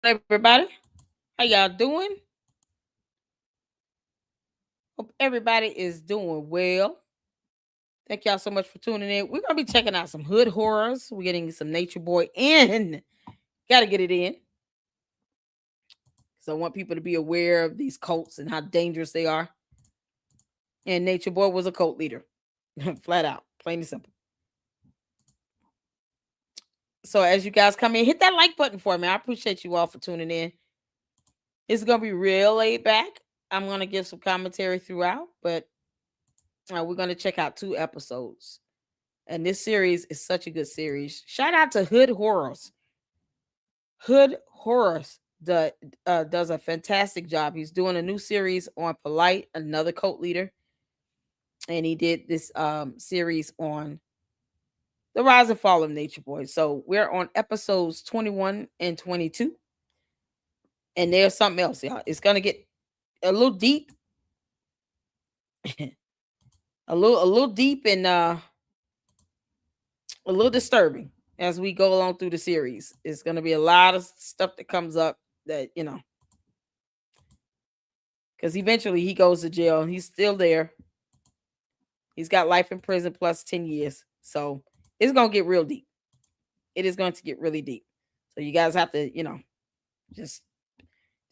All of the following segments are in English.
everybody. How y'all doing? Hope everybody is doing well. Thank y'all so much for tuning in. We're gonna be checking out some hood horrors. We're getting some Nature Boy in. Gotta get it in. So I want people to be aware of these cults and how dangerous they are. And Nature Boy was a cult leader. Flat out. Plain and simple. So as you guys come in, hit that like button for me. I appreciate you all for tuning in. It's gonna be real laid back. I'm gonna give some commentary throughout, but we're gonna check out 2 episodes. And this series is such a good series. Shout out to Hood Horrors. Hood Horrors does a fantastic job. He's doing a new series on Polite, another cult leader. And he did this series on the rise and fall of Nature Boy. So we're on episodes 21 and 22. And there's something else, y'all. It's going to get a little deep. a little deep and a little disturbing as we go along through the series. It's going to be a lot of stuff that comes up that, because eventually he goes to jail and he's still there. He's got life in prison plus 10 years. So it's going to get real deep. It is going to get really deep. So you guys have to, just,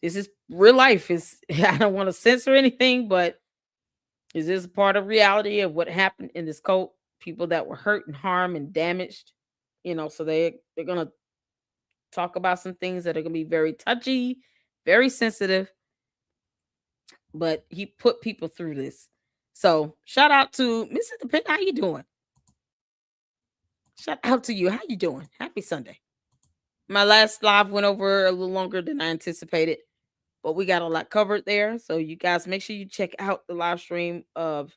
this is real life. I don't want to censor anything, but is this part of reality of what happened in this cult? People that were hurt and harmed and damaged, so they're going to talk about some things that are going to be very touchy, very sensitive, but he put people through this. So shout out to Mr. Depend. How you doing? Shout out to you. How you doing? Happy Sunday. My last live went over a little longer than I anticipated, but we got a lot covered there. So you guys make sure you check out the live stream of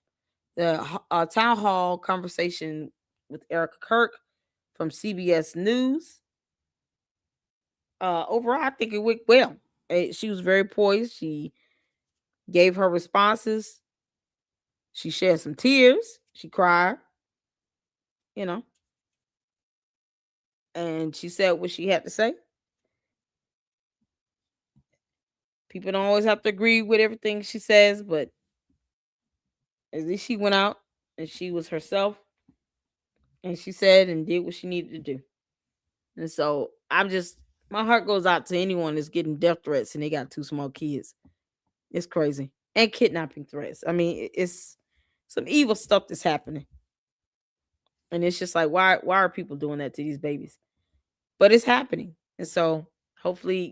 the town hall conversation with Erica Kirk from CBS News. Overall, I think it went well. She was very poised. She gave her responses. She shed some tears. She cried, you know, and she said what she had to say. People don't always have to agree with everything she says, but at least she went out and she was herself and she said and did what she needed to do. And so my heart goes out to anyone that's getting death threats and they got 2 small kids. It's crazy. And kidnapping threats. I mean, it's some evil stuff that's happening. And it's just like, why are people doing that to these babies? But it's happening. And so hopefully,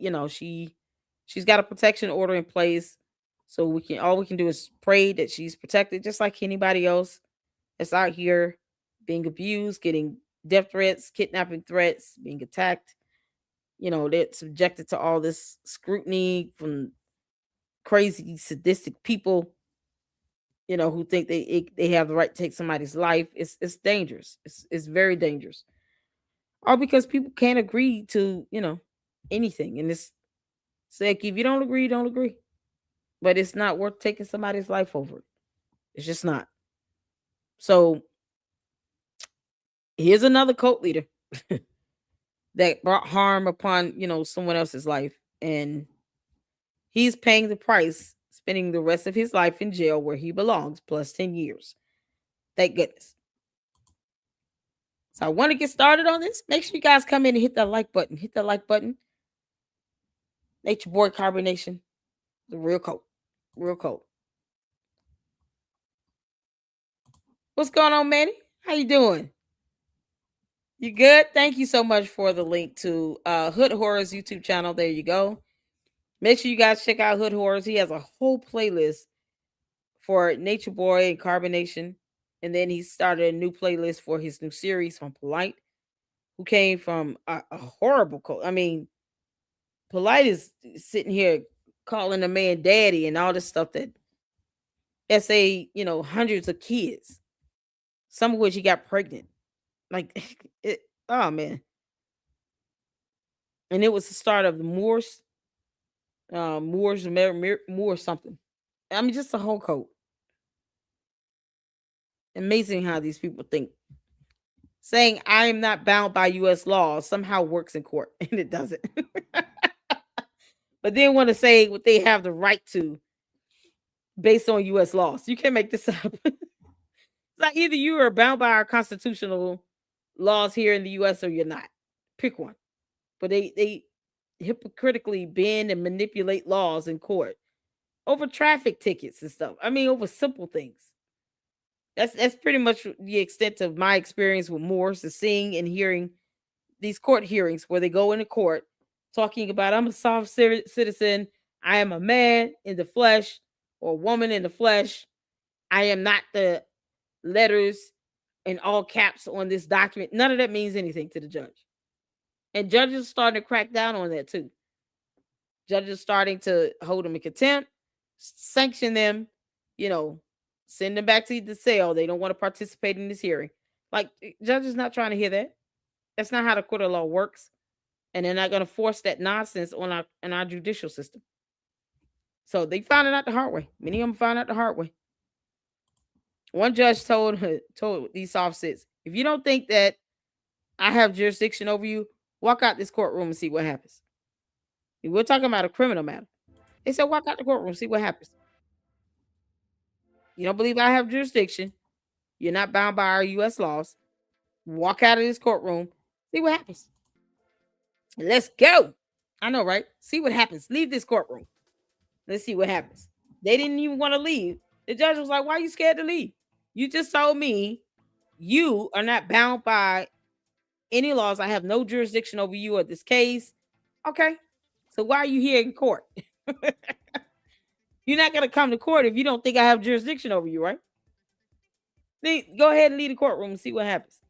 she's got a protection order in place. So all we can do is pray that she's protected, just like anybody else that's out here being abused, getting death threats, kidnapping threats, being attacked. They're subjected to all this scrutiny from crazy, sadistic people, who think they have the right to take somebody's life. It's dangerous. It's very dangerous. All because people can't agree to, anything. And it's like, if you don't agree, don't agree. But it's not worth taking somebody's life over it. It's just not. So here's another cult leader that brought harm upon, someone else's life. And he's paying the price, spending the rest of his life in jail where he belongs, plus 10 years. Thank goodness. So I want to get started on this. Make sure you guys come in and hit that like button. Hit that like button. Nature Boy Carbonation. The real cult. Real cult. What's going on, Manny? How you doing? You good? Thank you so much for the link to Hood Horrors YouTube channel. There you go. Make sure you guys check out Hood Horrors. He has a whole playlist for Nature Boy and Carbonation. And then he started a new playlist for his new series on Polite, who came from a horrible cult. I mean, Polite is sitting here calling a man daddy and all this stuff that SA, hundreds of kids, some of which he got pregnant. Like, oh man. And it was the start of the Moors, Moor something. I mean, just a whole code. Amazing how these people think. Saying I am not bound by U.S. law somehow works in court, and it doesn't. but then want to say what they have the right to based on U.S. laws. You can't make this up. It's like either you are bound by our constitutional laws here in the U.S. or you're not. Pick one. But they hypocritically bend and manipulate laws in court over traffic tickets and stuff. I mean, over simple things. That's pretty much the extent of my experience with Morse, is seeing and hearing these court hearings where they go into court talking about, I'm a soft citizen, I am a man in the flesh or a woman in the flesh. I am not the letters in all caps on this document. None of that means anything to the judge. And judges are starting to crack down on that too. Judges starting to hold them in contempt, sanction them, send them back to the cell. They don't want to participate in this hearing. Like, judges not trying to hear that. That's not how the court of law works. And they're not going to force that nonsense on our judicial system. So they found it out the hard way. Many of them found out the hard way. One judge told these soft sits, if you don't think that I have jurisdiction over you, walk out this courtroom and see what happens. We're talking about a criminal matter. They said, walk out the courtroom, see what happens. You don't believe I have jurisdiction. You're not bound by our U.S. laws. Walk out of this courtroom, see what happens. Let's go. I know, right? See what happens. Leave this courtroom. Let's see what happens. They didn't even want to leave. The judge was like, why are you scared to leave? You just told me you are not bound by any laws. I have no jurisdiction over you or this case. Okay. So why are you here in court? You're not going to come to court if you don't think I have jurisdiction over you, right? Then go ahead and leave the courtroom and see what happens.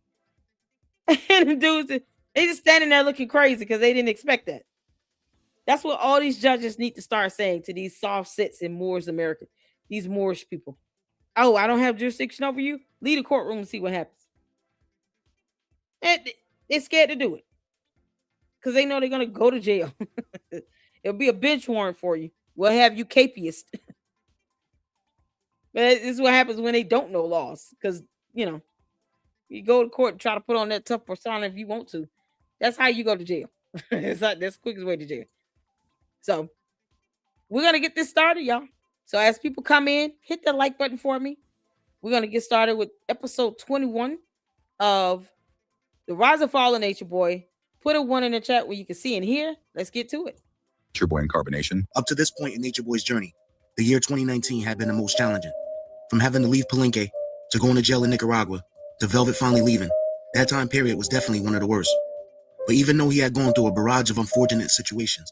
And the dudes, they just standing there looking crazy because they didn't expect that. That's what all these judges need to start saying to these soft sits in Moorish America, these Moorish people. Oh, I don't have jurisdiction over you? Leave the courtroom and see what happens. And they're scared to do it because they know they're going to go to jail. It'll be a bench warrant for you. We'll have you capious. But this is what happens when they don't know laws. Because, you go to court and try to put on that tough persona if you want to. That's how you go to jail. That's the quickest way to jail. So, we're going to get this started, y'all. So, as people come in, hit the like button for me. We're going to get started with episode 21 of The Rise and Fall of Nature Boy. Put a 1 in the chat where you can see and hear. Let's get to it. Nature Boy Incarbonation. Up to this point in Nature Boy's journey, the year 2019 had been the most challenging. From having to leave Palenque to going to jail in Nicaragua to Velvet finally leaving, that time period was definitely one of the worst. But even though he had gone through a barrage of unfortunate situations,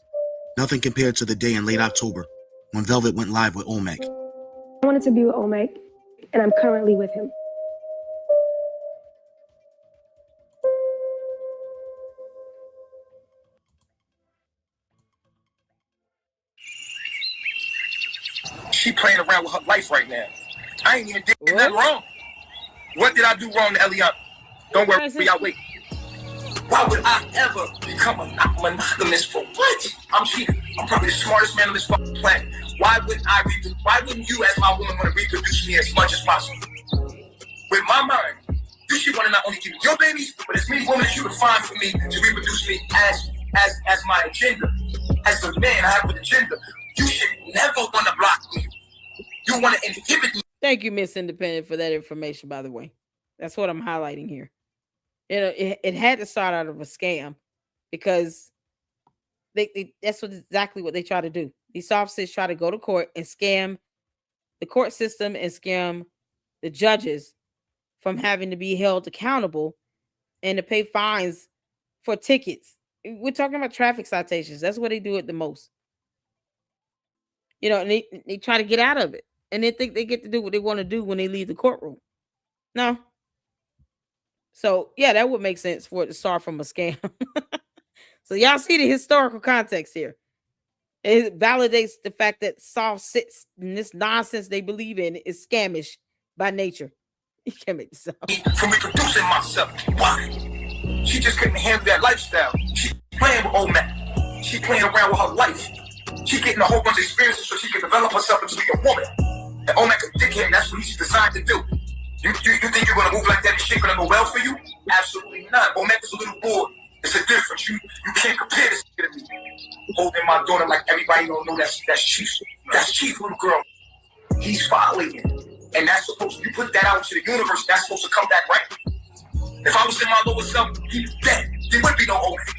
nothing compared to the day in late October when Velvet went live with Olmec. I wanted to be with Olmec, and I'm currently with him. She playing around with her life right now. I ain't even did nothing wrong. What did I do wrong to Eligio? Don't worry, I'll wait. Why would I ever become a monogamous for what? I'm probably the smartest man on this fucking planet. Why wouldn't you as my woman want to reproduce me as much as possible? With my mind, you should want to not only give me your babies, but as many women as you can find for me to reproduce me as my agenda. As the man I have an agenda. You should never want to block me. You want to inhibit me. Thank you, Miss Independent, for that information, by the way. That's what I'm highlighting here. It had to start out of a scam because that's exactly what they try to do. These officers try to go to court and scam the court system and scam the judges from having to be held accountable and to pay fines for tickets. We're talking about traffic citations. That's what they do it the most. And they try to get out of it. And they think they get to do what they want to do when they leave the courtroom. No. So, yeah, that would make sense for it to start from a scam. So, y'all see the historical context here. It validates the fact that soft sits and this nonsense they believe in is scamish by nature. You can't make this up. From reproducing myself. Why? She just couldn't handle that lifestyle. She playing with old man. She playing around with her life. She getting a whole bunch of experiences so she can develop herself into a woman. And Olmec could dick him. That's what he's designed to do. You think you're going to move like that and shit going to go well for you? Absolutely not. Olmec is a little boy It's a difference. You can't compare this to me. Holding my daughter like everybody don't know that's Chief. That's Chief little girl. He's violating. And that's supposed to, you put that out to the universe, that's supposed to come back right. If I was in my lower self, he's dead. There would be no Omac.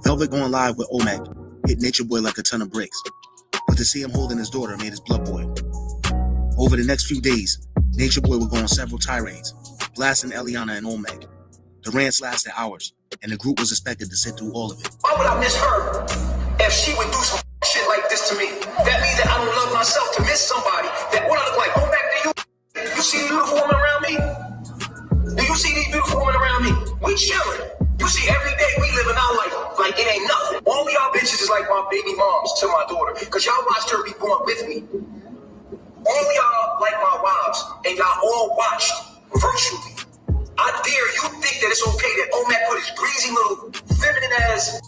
Velvet going live with Omac hit Nature Boy like a ton of bricks. But to see him holding his daughter made his blood boil. Over the next few days, Nature Boy would go on several tirades, blasting Eliana and Omac. The rants lasted hours, and the group was expected to sit through all of it. Why would I miss her if she would do some shit like this to me? That means that I don't love myself to miss somebody. That what I look like. Go back to you. You see beautiful women around me? Do you see these beautiful women around me? We chilling. You see every day we living our life like it ain't nothing. All of y'all bitches is like my baby moms to my daughter, because y'all watched her be born with me. All of y'all like my wives, and y'all all watched virtually. I dare you think that it's okay that Omac put his greasy little feminine ass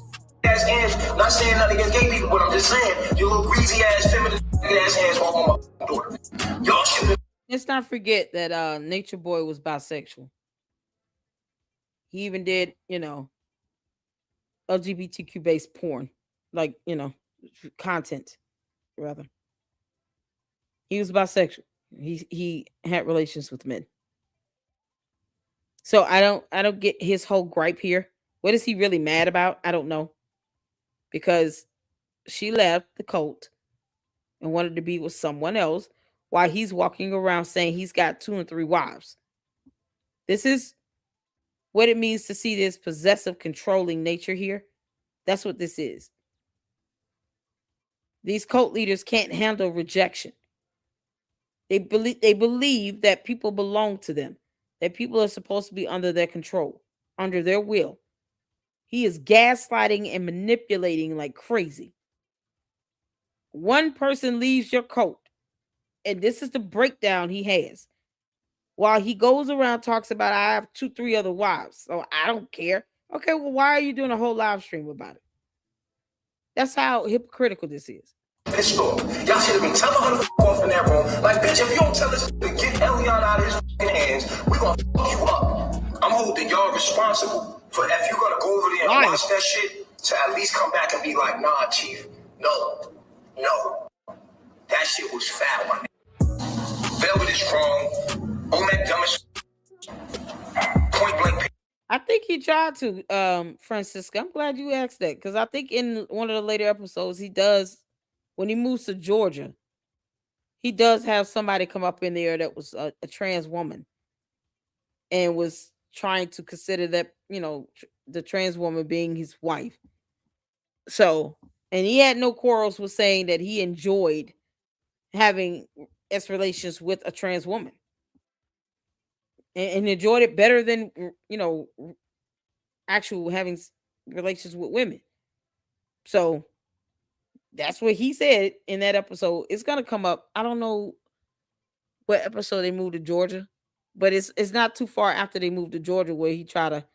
hands, not saying nothing against gay people, but I'm just saying, your little greasy ass feminine ass hands on my daughter. Y'all should. Let's not forget that Nature Boy was bisexual. He even did, LGBTQ based porn, like, content rather. He was bisexual. He had relations with men. So I don't get his whole gripe here. What is he really mad about? I don't know. Because she left the cult and wanted to be with someone else while he's walking around saying he's got 2 and 3 wives. This is what it means to see this possessive, controlling nature here. That's what this is. These cult leaders can't handle rejection. They believe that people belong to them, that people are supposed to be under their control, under their will. He is gaslighting and manipulating like crazy. One person leaves your cult, and this is the breakdown he has. While he goes around talks about, I have 2, 3 other wives, so I don't care. Okay, well, why are you doing a whole live stream about it? That's how hypocritical this is. This store. Y'all should have been telling her to f off in that room. Like, bitch, if you don't tell us to get Elion out of his hands, we gonna fuck you up. I'm holding y'all responsible for if you're gonna go over there and watch that shit to at least come back and be like, nah, Chief, no. That shit was foul, my nigga. Velvet is wrong. Omac dumb as point blank. I think he tried to, Francisca. I'm glad you asked that, because I think in one of the later episodes, he does, when he moves to Georgia, he does have somebody come up in there that was a trans woman and was trying to consider that, the trans woman being his wife. So, and he had no quarrels with saying that he enjoyed having S relations with a trans woman. And enjoyed it better than, actual having relations with women. So that's what he said in that episode. It's gonna come up. I don't know what episode they moved to Georgia, but it's not too far after they moved to Georgia where he tried to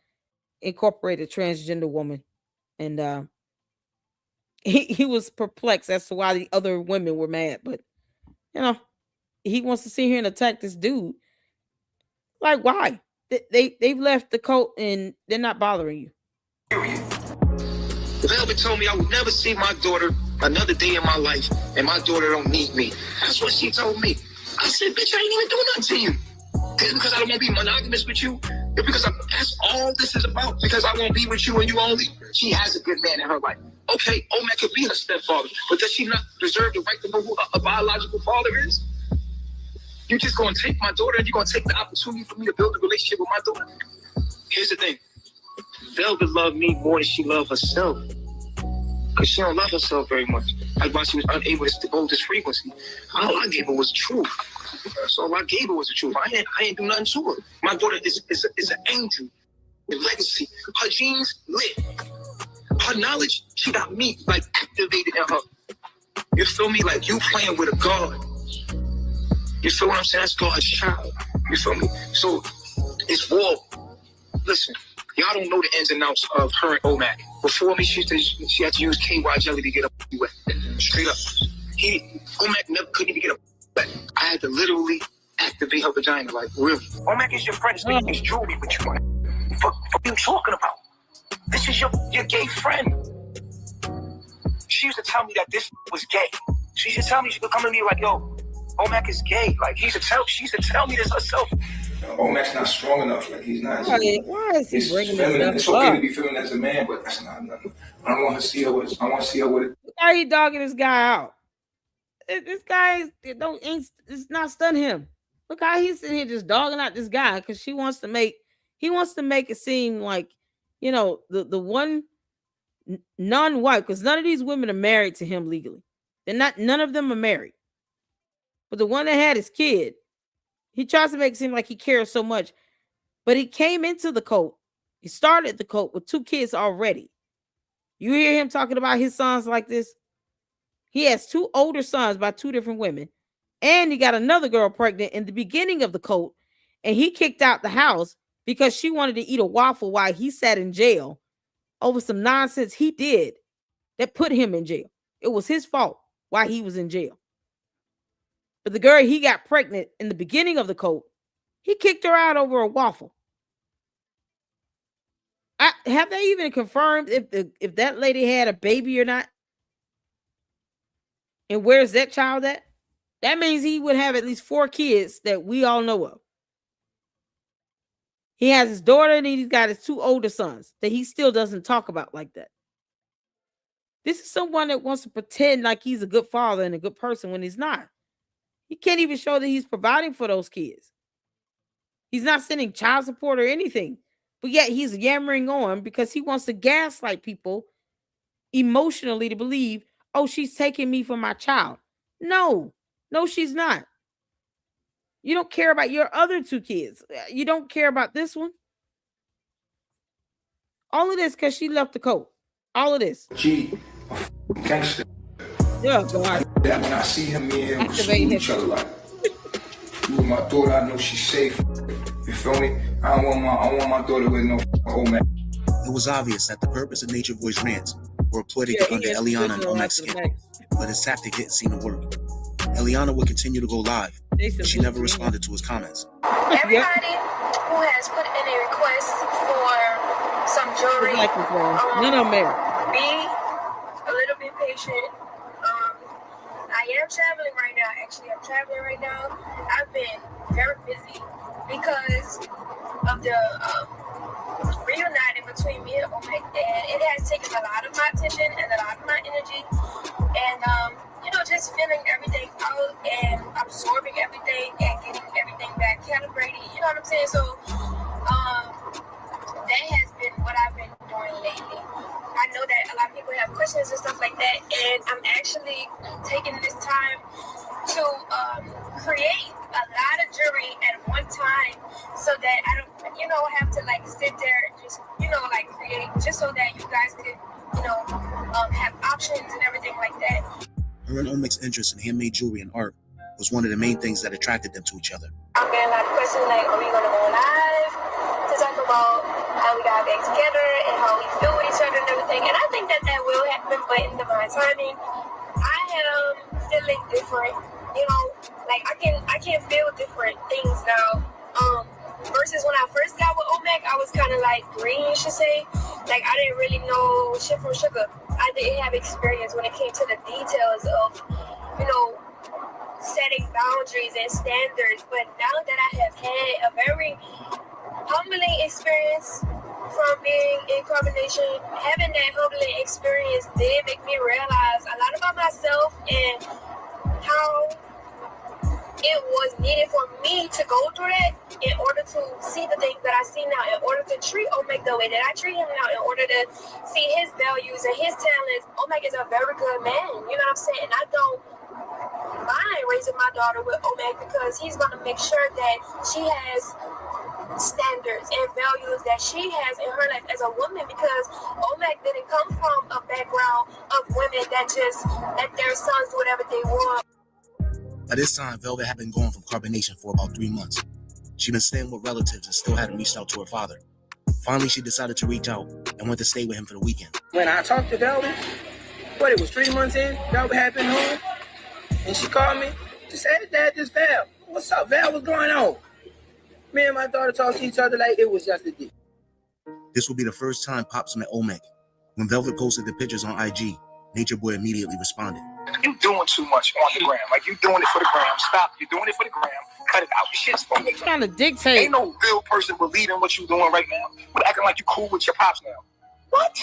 incorporate a transgender woman, and he was perplexed as to why the other women were mad. But he wants to sit here and attack this dude. Like, why? They've left the cult and they're not bothering you. Velvet told me I would never see my daughter another day in my life, and my daughter don't need me. That's what she told me. I said, bitch, I ain't even doing nothing to you. It's because I don't want to be monogamous with you. It's because that's all this is about. Because I won't be with you and you only. She has a good man in her life. Okay, Omac could be her stepfather, but does she not deserve the right to know who a biological father is? You're just going to take my daughter and you're going to take the opportunity for me to build a relationship with my daughter? Here's the thing. Velvet loved me more than she loved herself. Because she don't love herself very much. Like why she was unable to hold this frequency. All I gave her was the truth. That's all I gave her was the truth. I ain't do nothing to her. My daughter is an angel. The legacy. Her genes lit. Her knowledge, she got me like activated in her. You feel me? Like you playing with a god. You feel what I'm saying? That's God's child. You feel me? So it's war. Listen, y'all don't know the ins and outs of her and Omac. Before me, she had to use KY jelly to get up wet. Straight up. Omac never couldn't even get up wet. I had to literally activate her vagina, like really. Omac is your friend. He's jewelry with you, man. What are you talking about? This is your gay friend. She used to tell me that this was gay. She used to tell me, she would come to me like, yo, Omac is gay. Like, she used to tell me this herself. Omac's not strong enough. Like, he's not. Why is he bringing feminine. this It's up? okay to be feminine as a man, but that's not nothing. I don't want to see her with it. I want to see her with it. Why are you dogging this guy out? This guy it's not stun him. Look how he's sitting here just dogging out this guy because he wants to make it seem like, you know, the one non-white, because none of these women are married to him legally. None of them are married. But the one that had his kid, he tries to make it seem like he cares so much. But he came into the cult. He started the cult with 2 kids already. You hear him talking about his sons like this? He has 2 older sons by 2 different women. And he got another girl pregnant in the beginning of the cult. And he kicked out the house because she wanted to eat a waffle while he sat in jail over some nonsense he did that put him in jail. It was his fault why he was in jail. But the girl he got pregnant in the beginning of the cult, he kicked her out over a waffle. Have they even confirmed if that lady had a baby or not? And where's that child at? That means he would have at least 4 kids that we all know of. He has his daughter and he's got his 2 older sons that he still doesn't talk about like that. This is someone that wants to pretend like he's a good father and a good person when he's not. He can't even show that he's providing for those kids. He's not sending child support or anything. But yet he's yammering on because he wants to gaslight people emotionally to believe, oh, she's taking me for my child. No, she's not. You don't care about your other 2 kids. You don't care about this one. All of this because she left the cult. All of this. Gee, a gangster. Yeah, God. That when I see him, me and him, we smooth each other like. You and my daughter, I know she's safe. You feel me? I don't want my daughter with no old man. It was obvious that the purpose of Nature Boy's rants were a ploy to get under Eliana and Omac's skin, but his tactic didn't seem to work. Eliana would continue to go live, but she never responded to his comments. Everybody who has put in a request for some jewelry, be a little bit patient. I am traveling right now. Actually, I'm traveling right now. I've been very busy because of the reuniting between me and Omac, and it has taken a lot of my attention and a lot of my energy, and just feeling everything out and absorbing everything and getting everything back calibrated. You know what I'm saying? So that has been what I've been doing lately. I know that a lot of people have questions and stuff like that, and I'm actually taking this time to create a lot of jewelry at one time so that I don't, have to sit there and just, create, just so that you guys could, have options and everything like that. Her and Omac's interest in handmade jewelry and art was one of the main things that attracted them to each other. I'm getting a lot of questions like, are we going to go live to talk about how we got back together and how we feel with each other and everything? And I think that will happen, but in divine timing, I am feeling different. I can feel different things now. Versus when I first got with Omac, I was kind of green, you should say. I didn't really know shit from sugar. I didn't have experience when it came to the details of, setting boundaries and standards. But now that I have had a very humbling experience from being in carbonation, having that humbling experience did make me realize a lot about myself and how it was needed for me to go through that in order to see the things that I see now, in order to treat Omac the way that I treat him now, in order to see his values and his talents. Omac is a very good man, you know what I'm saying? And I don't mind raising my daughter with Omac because he's going to make sure that she has standards and values that she has in her life as a woman, because Omac didn't come from a background of women that just let their sons do whatever they want. By this time, Velvet had been gone from carbonation for about 3 months. She'd been staying with relatives and still hadn't reached out to her father. Finally, she decided to reach out and went to stay with him for the weekend. When I talked to Velvet, it was 3 months in, Velvet had been home, and she called me. She said, "Hey, Dad, this Val. What's up, Val? What's going on?" Me and my daughter talked to each other like it was just a day. This will be the first time Pops met Olmec. When Velvet posted the pictures on IG, Nature Boy immediately responded. You doing too much on the gram. Like, you doing it for the gram. Stop. You're doing it for the gram. Cut it out. Shit's for me. Trying to dictate. Ain't no real person believing what you doing right now. But acting like you cool with your pops now. What?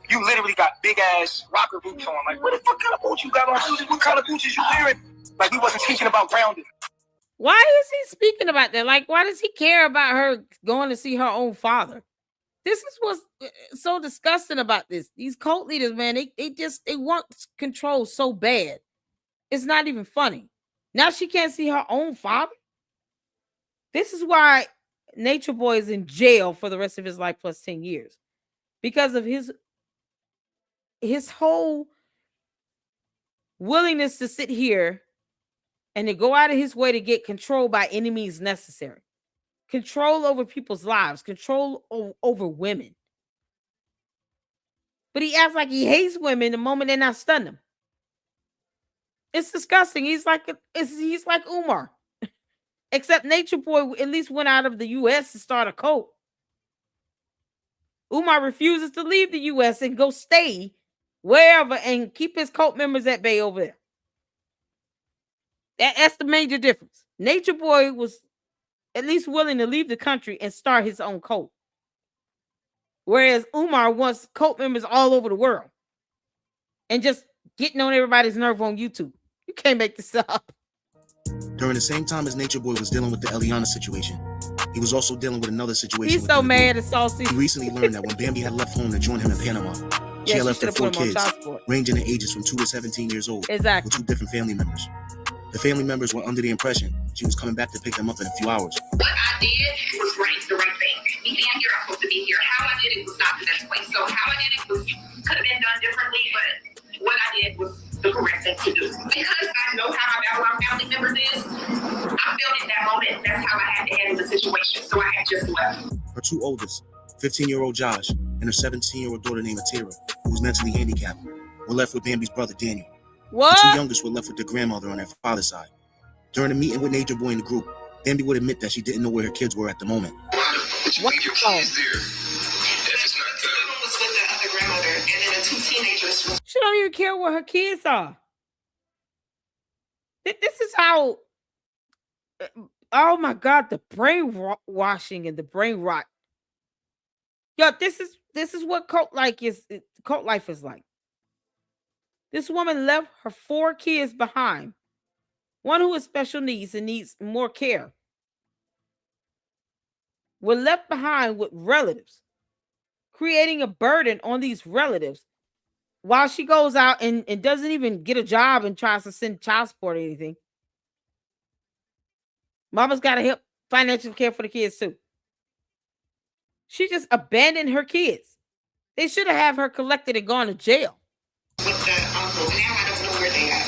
You literally got big ass rocker boots on. Like, what the fuck kind of boots you got on? What kind of boots is you wearing? Like, we wasn't teaching about grounding. Why is he speaking about that? Like, why does he care about her going to see her own father? This is what's so disgusting about this. These cult leaders, man, they want control so bad. It's not even funny. Now she can't see her own father. This is why Nature Boy is in jail for the rest of his life plus 10 years. Because of his whole willingness to sit here and to go out of his way to get control by any means necessary. Control over people's lives, control over women. But he acts like he hates women the moment they're not stunning him. It's disgusting. He's like Umar. Except Nature Boy at least went out of the U.S. to start a cult. Umar refuses to leave the U.S. and go stay wherever and keep his cult members at bay over there. That's the major difference. Nature Boy was at least willing to leave the country and start his own cult. Whereas Umar wants cult members all over the world and just getting on everybody's nerve on YouTube. You can't make this up. During the same time as Nature Boy was dealing with the Eliana situation, he was also dealing with another situation. He's so mad and saucy. He recently learned that when Bambi had left home to join him in Panama, she had left her 4 kids, ranging in ages from 2 to 17 years old, with 2 different family members. The family members were under the impression she was coming back to pick them up in a few hours. What I did was the right thing. Me being here, I'm supposed to be here. How I did it was not the best way. So how I did it could have been done differently, but what I did was the correct thing to do. Because I know how my battle our family members is, I felt in that moment that's how I had to handle the situation. So I had just left. Her 2 oldest, 15-year-old Josh and her 17-year-old daughter named Atira, who was mentally handicapped, were left with Bambi's brother Daniel. What? The 2 youngest were left with their grandmother on their father's side. During a meeting with Nature Boy in the group, Bambi would admit that she didn't know where her kids were at the moment. What? Your kids there. Was with the other grandmother, and then the 2 teenagers. She don't even care where her kids are. This is how. Oh my God, the brainwashing and the brain rot. Yo, this is what cult life is like. This woman left her 4 kids behind. One who has special needs and needs more care. Were left behind with relatives, creating a burden on these relatives while she goes out and doesn't even get a job and tries to send child support or anything. Mama's got to help financial care for the kids too. She just abandoned her kids. They should have her collected and gone to jail. With the uncle, now I don't know where they are.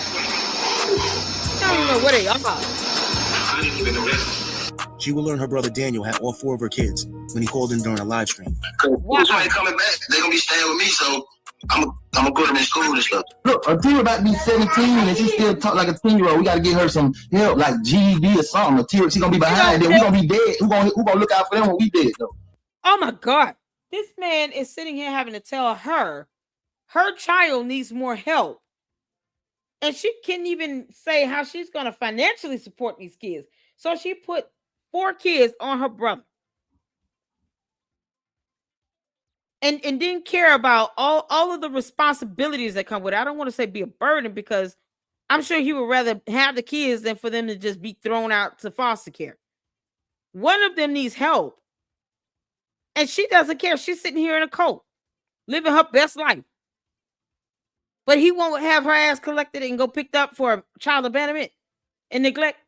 I don't even know where they are. I didn't even know that. She will learn her brother Daniel had all 4 of her kids when he called in during a live stream. Wow. Ain't coming back. They're going to be staying with me, so I'm going to put them in school and stuff. Look, Atira about to be 17 and she still talk like a 10-year-old. We got to get her some help, like GED or something. Atira, she going to be behind them. We're going to be dead. Who going to look out for them when we dead, though? Oh, my God. This man is sitting here having to tell her child needs more help. And she can't even say how she's going to financially support these kids. So she put 4 kids on her brother. And didn't care about all of the responsibilities that come with it. I don't want to say be a burden because I'm sure he would rather have the kids than for them to just be thrown out to foster care. One of them needs help. And she doesn't care. She's sitting here in a cult, living her best life. But he won't have her ass collected and go picked up for child abandonment and neglect.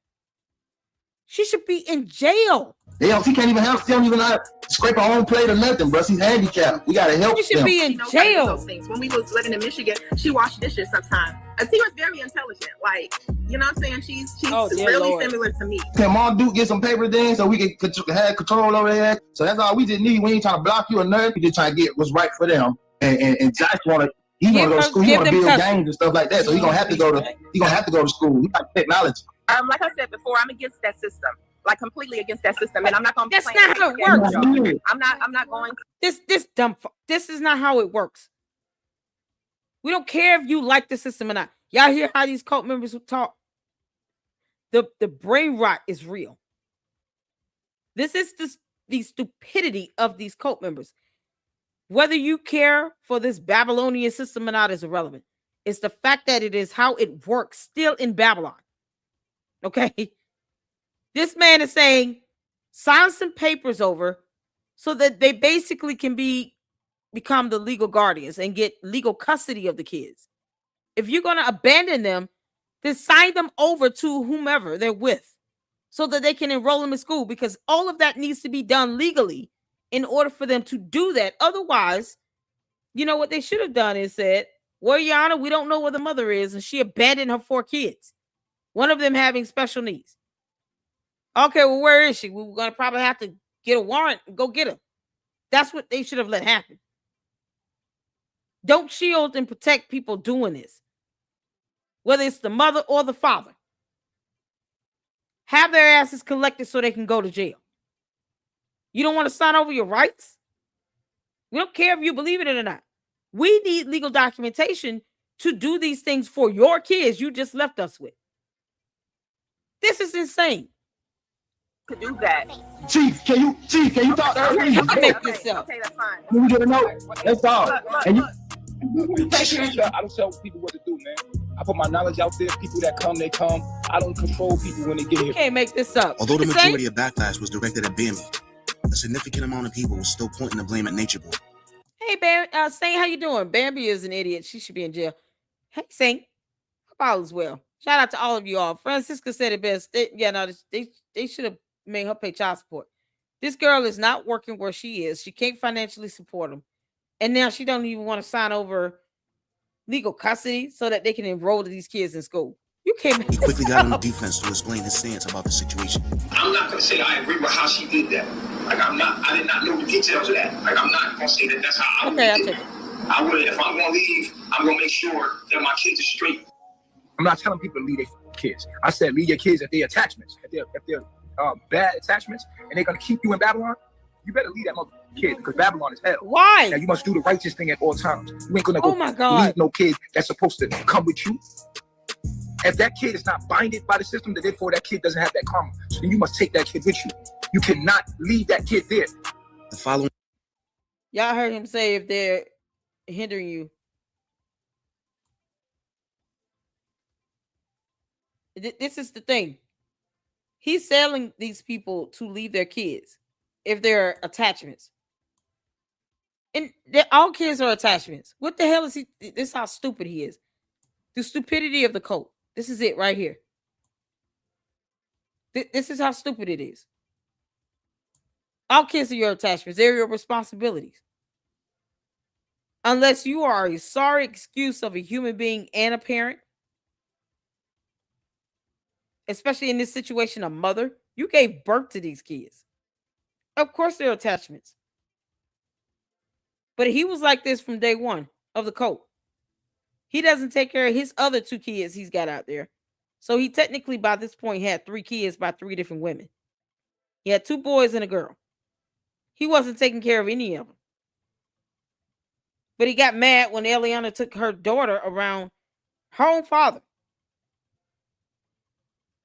She should be in jail. Yeah, she can't even help. She don't even scrape her own plate or nothing, bro. She's handicapped. We gotta help. She should be in jail. Those things. When we was living in Michigan, she washed dishes sometimes. And she was very intelligent. Like, you know what I'm saying? She's really similar to me. Can Mom Duke get some paper then so we can have control over that? So that's all we just need. We ain't trying to block you or nothing. We just trying to get what's right for them. And Josh wanna go to school. He wanna build games and stuff like that. So he's gonna have to go to school. He like technology. Like I said before, I'm against that system. like completely against that system, and I'm not going to. That's not how it works. I'm not going to. This is not how it works. We don't care if you like the system or not. Y'all hear how these cult members talk? The brain rot is real. This is the stupidity of these cult members. Whether you care for this Babylonian system or not is irrelevant. It's the fact that it is how it works still in Babylon. Okay? This man is saying, sign some papers over so that they basically can become the legal guardians and get legal custody of the kids. If you're going to abandon them, then sign them over to whomever they're with so that they can enroll them in school, because all of that needs to be done legally in order for them to do that. Otherwise, you know what they should have done is said, well, Your Honor, we don't know where the mother is, and she abandoned her 4 kids, one of them having special needs. Okay, well, where is she? We're going to probably have to get a warrant and go get her. That's what they should have let happen. Don't shield and protect people doing this, whether it's the mother or the father. Have their asses collected so they can go to jail. You don't want to sign over your rights? We don't care if you believe it or not. We need legal documentation to do these things for your kids you just left us with. This is insane. To do that. Chief, can you talk to her? I make this up. Okay, that's fine. Can we get a note? That's all. And you, I don't tell people what to do, man. I put my knowledge out there. People that come, they come. I don't control people when they get here. You can't make this up. Although the majority of backlash was directed at Bambi, a significant amount of people were still pointing the blame at Nature Boy. Hey, Saint, how you doing? Bambi is an idiot. She should be in jail. Hey, Saint, hope all is well. Shout out to all of you all. Francisca said it best. They should have made her pay child support. This girl is not working where she is. She can't financially support them. And now she don't even want to sign over legal custody so that they can enroll these kids in school. You can't. He quickly got on the defense to explain his stance about the situation. I'm not gonna say I agree with how she did that. Like I did not know the details of that. Like I'm not gonna say that that's how I would do it. I would, if I'm gonna leave, I'm gonna make sure that my kids are straight. I'm not telling people to leave their kids. I said leave your kids if they're attachments. If they're bad attachments and they're gonna keep you in Babylon, you better leave that motherfucking kid, because Babylon is hell. Why? Now you must do the righteous thing at all times. You ain't gonna go leave no kid that's supposed to come with you. If that kid is not binded by the system, then therefore that kid doesn't have that karma. So then you must take that kid with you. You cannot leave that kid there. The following, y'all heard him say if they're hindering you. This is the thing. He's selling these people to leave their kids if they're attachments. And all kids are attachments. What the hell is he? This is how stupid he is. The stupidity of the cult. This is it right here. This is how stupid it is. All kids are your attachments. They're your responsibilities. Unless you are a sorry excuse of a human being and a parent, especially in this situation, a mother, you gave birth to these kids. Of course they're attachments. But he was like this from day one of the cult. He doesn't take care of his other 2 kids he's got out there. So he technically, by this point, had 3 kids by 3 different women. He had 2 boys and a girl. He wasn't taking care of any of them. But he got mad when Eliana took her daughter around her own father.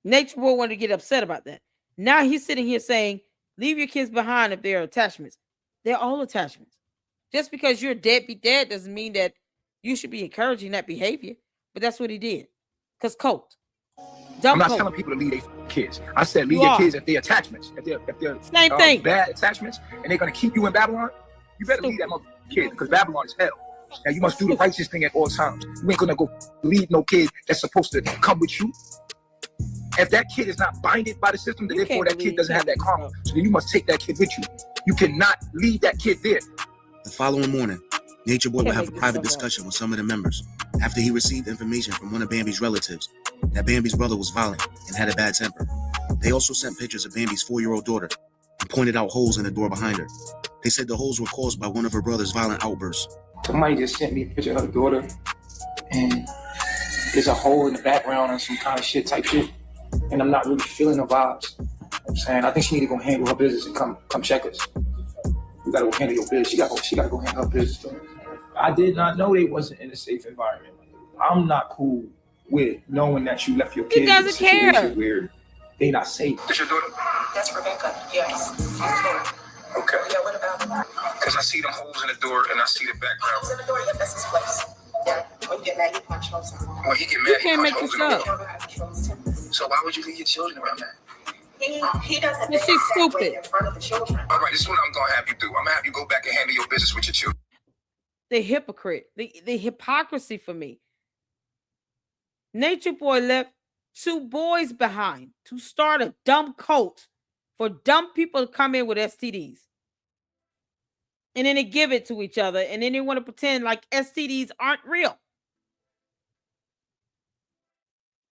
Nature Boy wanted to get upset about that. Now he's sitting here saying, leave your kids behind if they're attachments. They're all attachments. Just because you're a deadbeat dad doesn't mean that you should be encouraging that behavior. But that's what he did. Because cult. I'm not telling people to leave their kids. I said leave your kids if they're attachments. If they're same thing. Bad attachments and they're going to keep you in Babylon, you better leave that motherfucking kid, because Babylon is hell. Now you must do the righteous thing at all times. You ain't going to go leave no kid that's supposed to come with you. If that kid is not binded by the system, then therefore that kid doesn't have that karma. So then you must take that kid with you. You cannot leave that kid there. The following morning, Nature Boy would have a private discussion with some of the members after he received information from one of Bambi's relatives that Bambi's brother was violent and had a bad temper. They also sent pictures of Bambi's 4-year-old daughter and pointed out holes in the door behind her. They said the holes were caused by one of her brother's violent outbursts. Somebody just sent me a picture of her daughter, and there's a hole in the background and some kind of shit type shit, and I'm not really feeling the vibes. saying? I think she need to go handle her business and come check us. You gotta go handle your business. She gotta go handle her business. I did not know they wasn't in a safe environment. I'm not cool with knowing that you left your kids in a situation where they not safe. Is your daughter? That's Rebecca. Yes. Okay. Yeah, what about? Because I see them holes in the door and I see the background. Holes in the door? Yep, that's his place. Yeah. When you get mad, you punch holes in the door. When he get mad, he can't punch make holes this in the up. door. So why would you leave your children around that? He doesn't. But she's stupid. In front of the children. All right, this is what I'm gonna have you do. I'm gonna have you go back and handle your business with your children. The hypocrite, the hypocrisy for me. Nature Boy left 2 boys behind to start a dumb cult for dumb people to come in with STDs. And then they give it to each other, and then they want to pretend like STDs aren't real.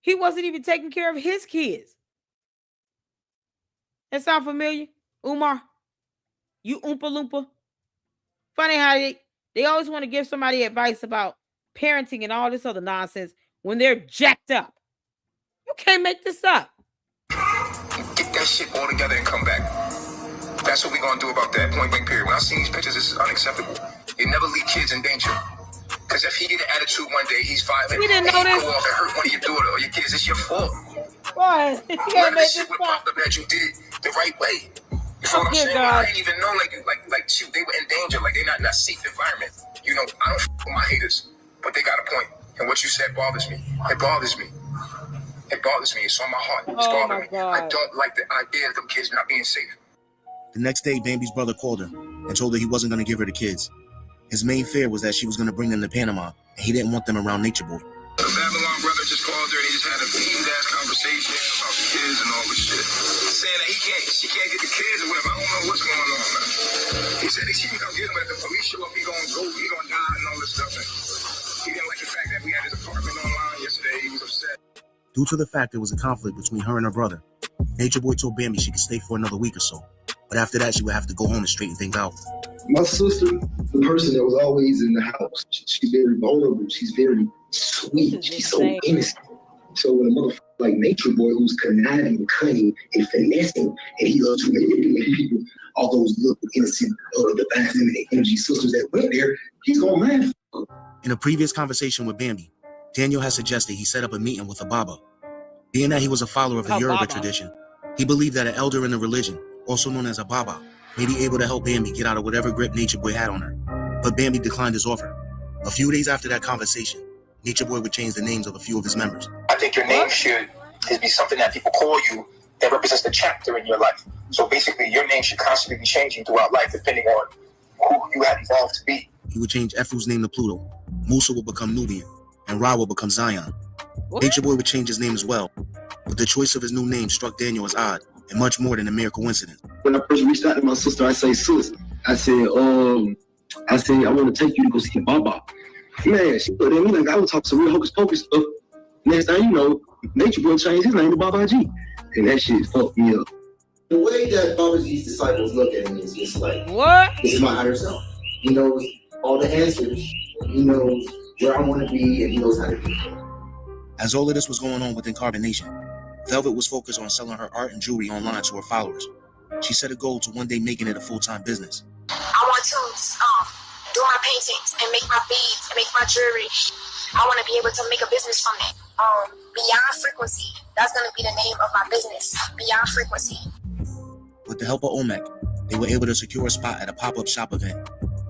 He wasn't even taking care of his kids. That sound familiar? Umar? You Oompa Loompa? Funny how they always want to give somebody advice about parenting and all this other nonsense when they're jacked up. You can't make this up. Get that shit all together and come back. That's what we're gonna do about that, point blank period. When I see these pictures, this is unacceptable. You never leave kids in danger. Because if he get an attitude one day, he's violent. We didn't know and he this. go off and hurt one of your daughter or your kids, it's your fault. Boy, you None gotta of make this shit this would up. pop up that you did the right way. You know what I'm saying? God. I didn't even know like shoot, they were in danger, like they're not in a safe environment. You know, I don't with my haters, but they got a point. And what you said bothers me. It bothers me. It bothers me. It's on my heart. It's bothering me. I don't like the idea of them kids not being safe. The next day, Bambi's brother called her and told her he wasn't going to give her the kids. His main fear was that she was going to bring them to Panama, and he didn't want them around Nature Boy. The Babylon brother just called her and he just had a deep-ass conversation about the kids and all this shit. Saying that she can't get the kids or whatever. I don't know what's going on, man. He said she can come get him, but if the police show up, he gonna die and all this stuff. And he didn't like the fact that we had his apartment online yesterday. He was upset. Due to the fact there was a conflict between her and her brother, Nature Boy told Bambi she could stay for another week or so. But after that, she would have to go home and straighten things out. My sister, the person that was always in the house, she's very vulnerable. She's very sweet. She's so innocent. So when a motherfucker like Nature Boy, who's conniving, cunning, and finessing, and he loves to manipulate people, all those little innocent, divine feminine energy sisters that went there, he's gonna mind. In a previous conversation with Bambi, Daniel had suggested he set up a meeting with a Baba. Being that he was a follower of the Yoruba tradition, he believed that an elder in the religion, also known as a Baba, may be able to help Bambi get out of whatever grip Nature Boy had on her. But Bambi declined his offer. A few days after that conversation, Nature Boy would change the names of a few of his members. I think your name should be something that people call you that represents the chapter in your life. So basically, your name should constantly be changing throughout life depending on who you have evolved to be. He would change Efu's name to Pluto, Musa would become Nubian, and Ra would become Zion. Nature Boy would change his name as well, but the choice of his new name struck Daniel as odd and much more than a mere coincidence. When I first reached out to my sister, I say, sis, I said, I want to take you to go see Baba. Man, she looked at me like I was talking some real hocus pocus stuff. Next thing you know, Nature Boy changed his name to Baba G. And that shit fucked me up. The way that Baba G's disciples look at him is just like, what? This is my higher self. He knows all the answers. He knows where I want to be, and he knows how to be. As all of this was going on within Carbonation, Velvet was focused on selling her art and jewelry online to her followers. She set a goal to one day making it a full-time business. I want to do my paintings and make my beads and make my jewelry. I want to be able to make a business from it. Beyond Frequency. That's going to be the name of my business. Beyond Frequency. With the help of Omek, they were able to secure a spot at a pop-up shop event.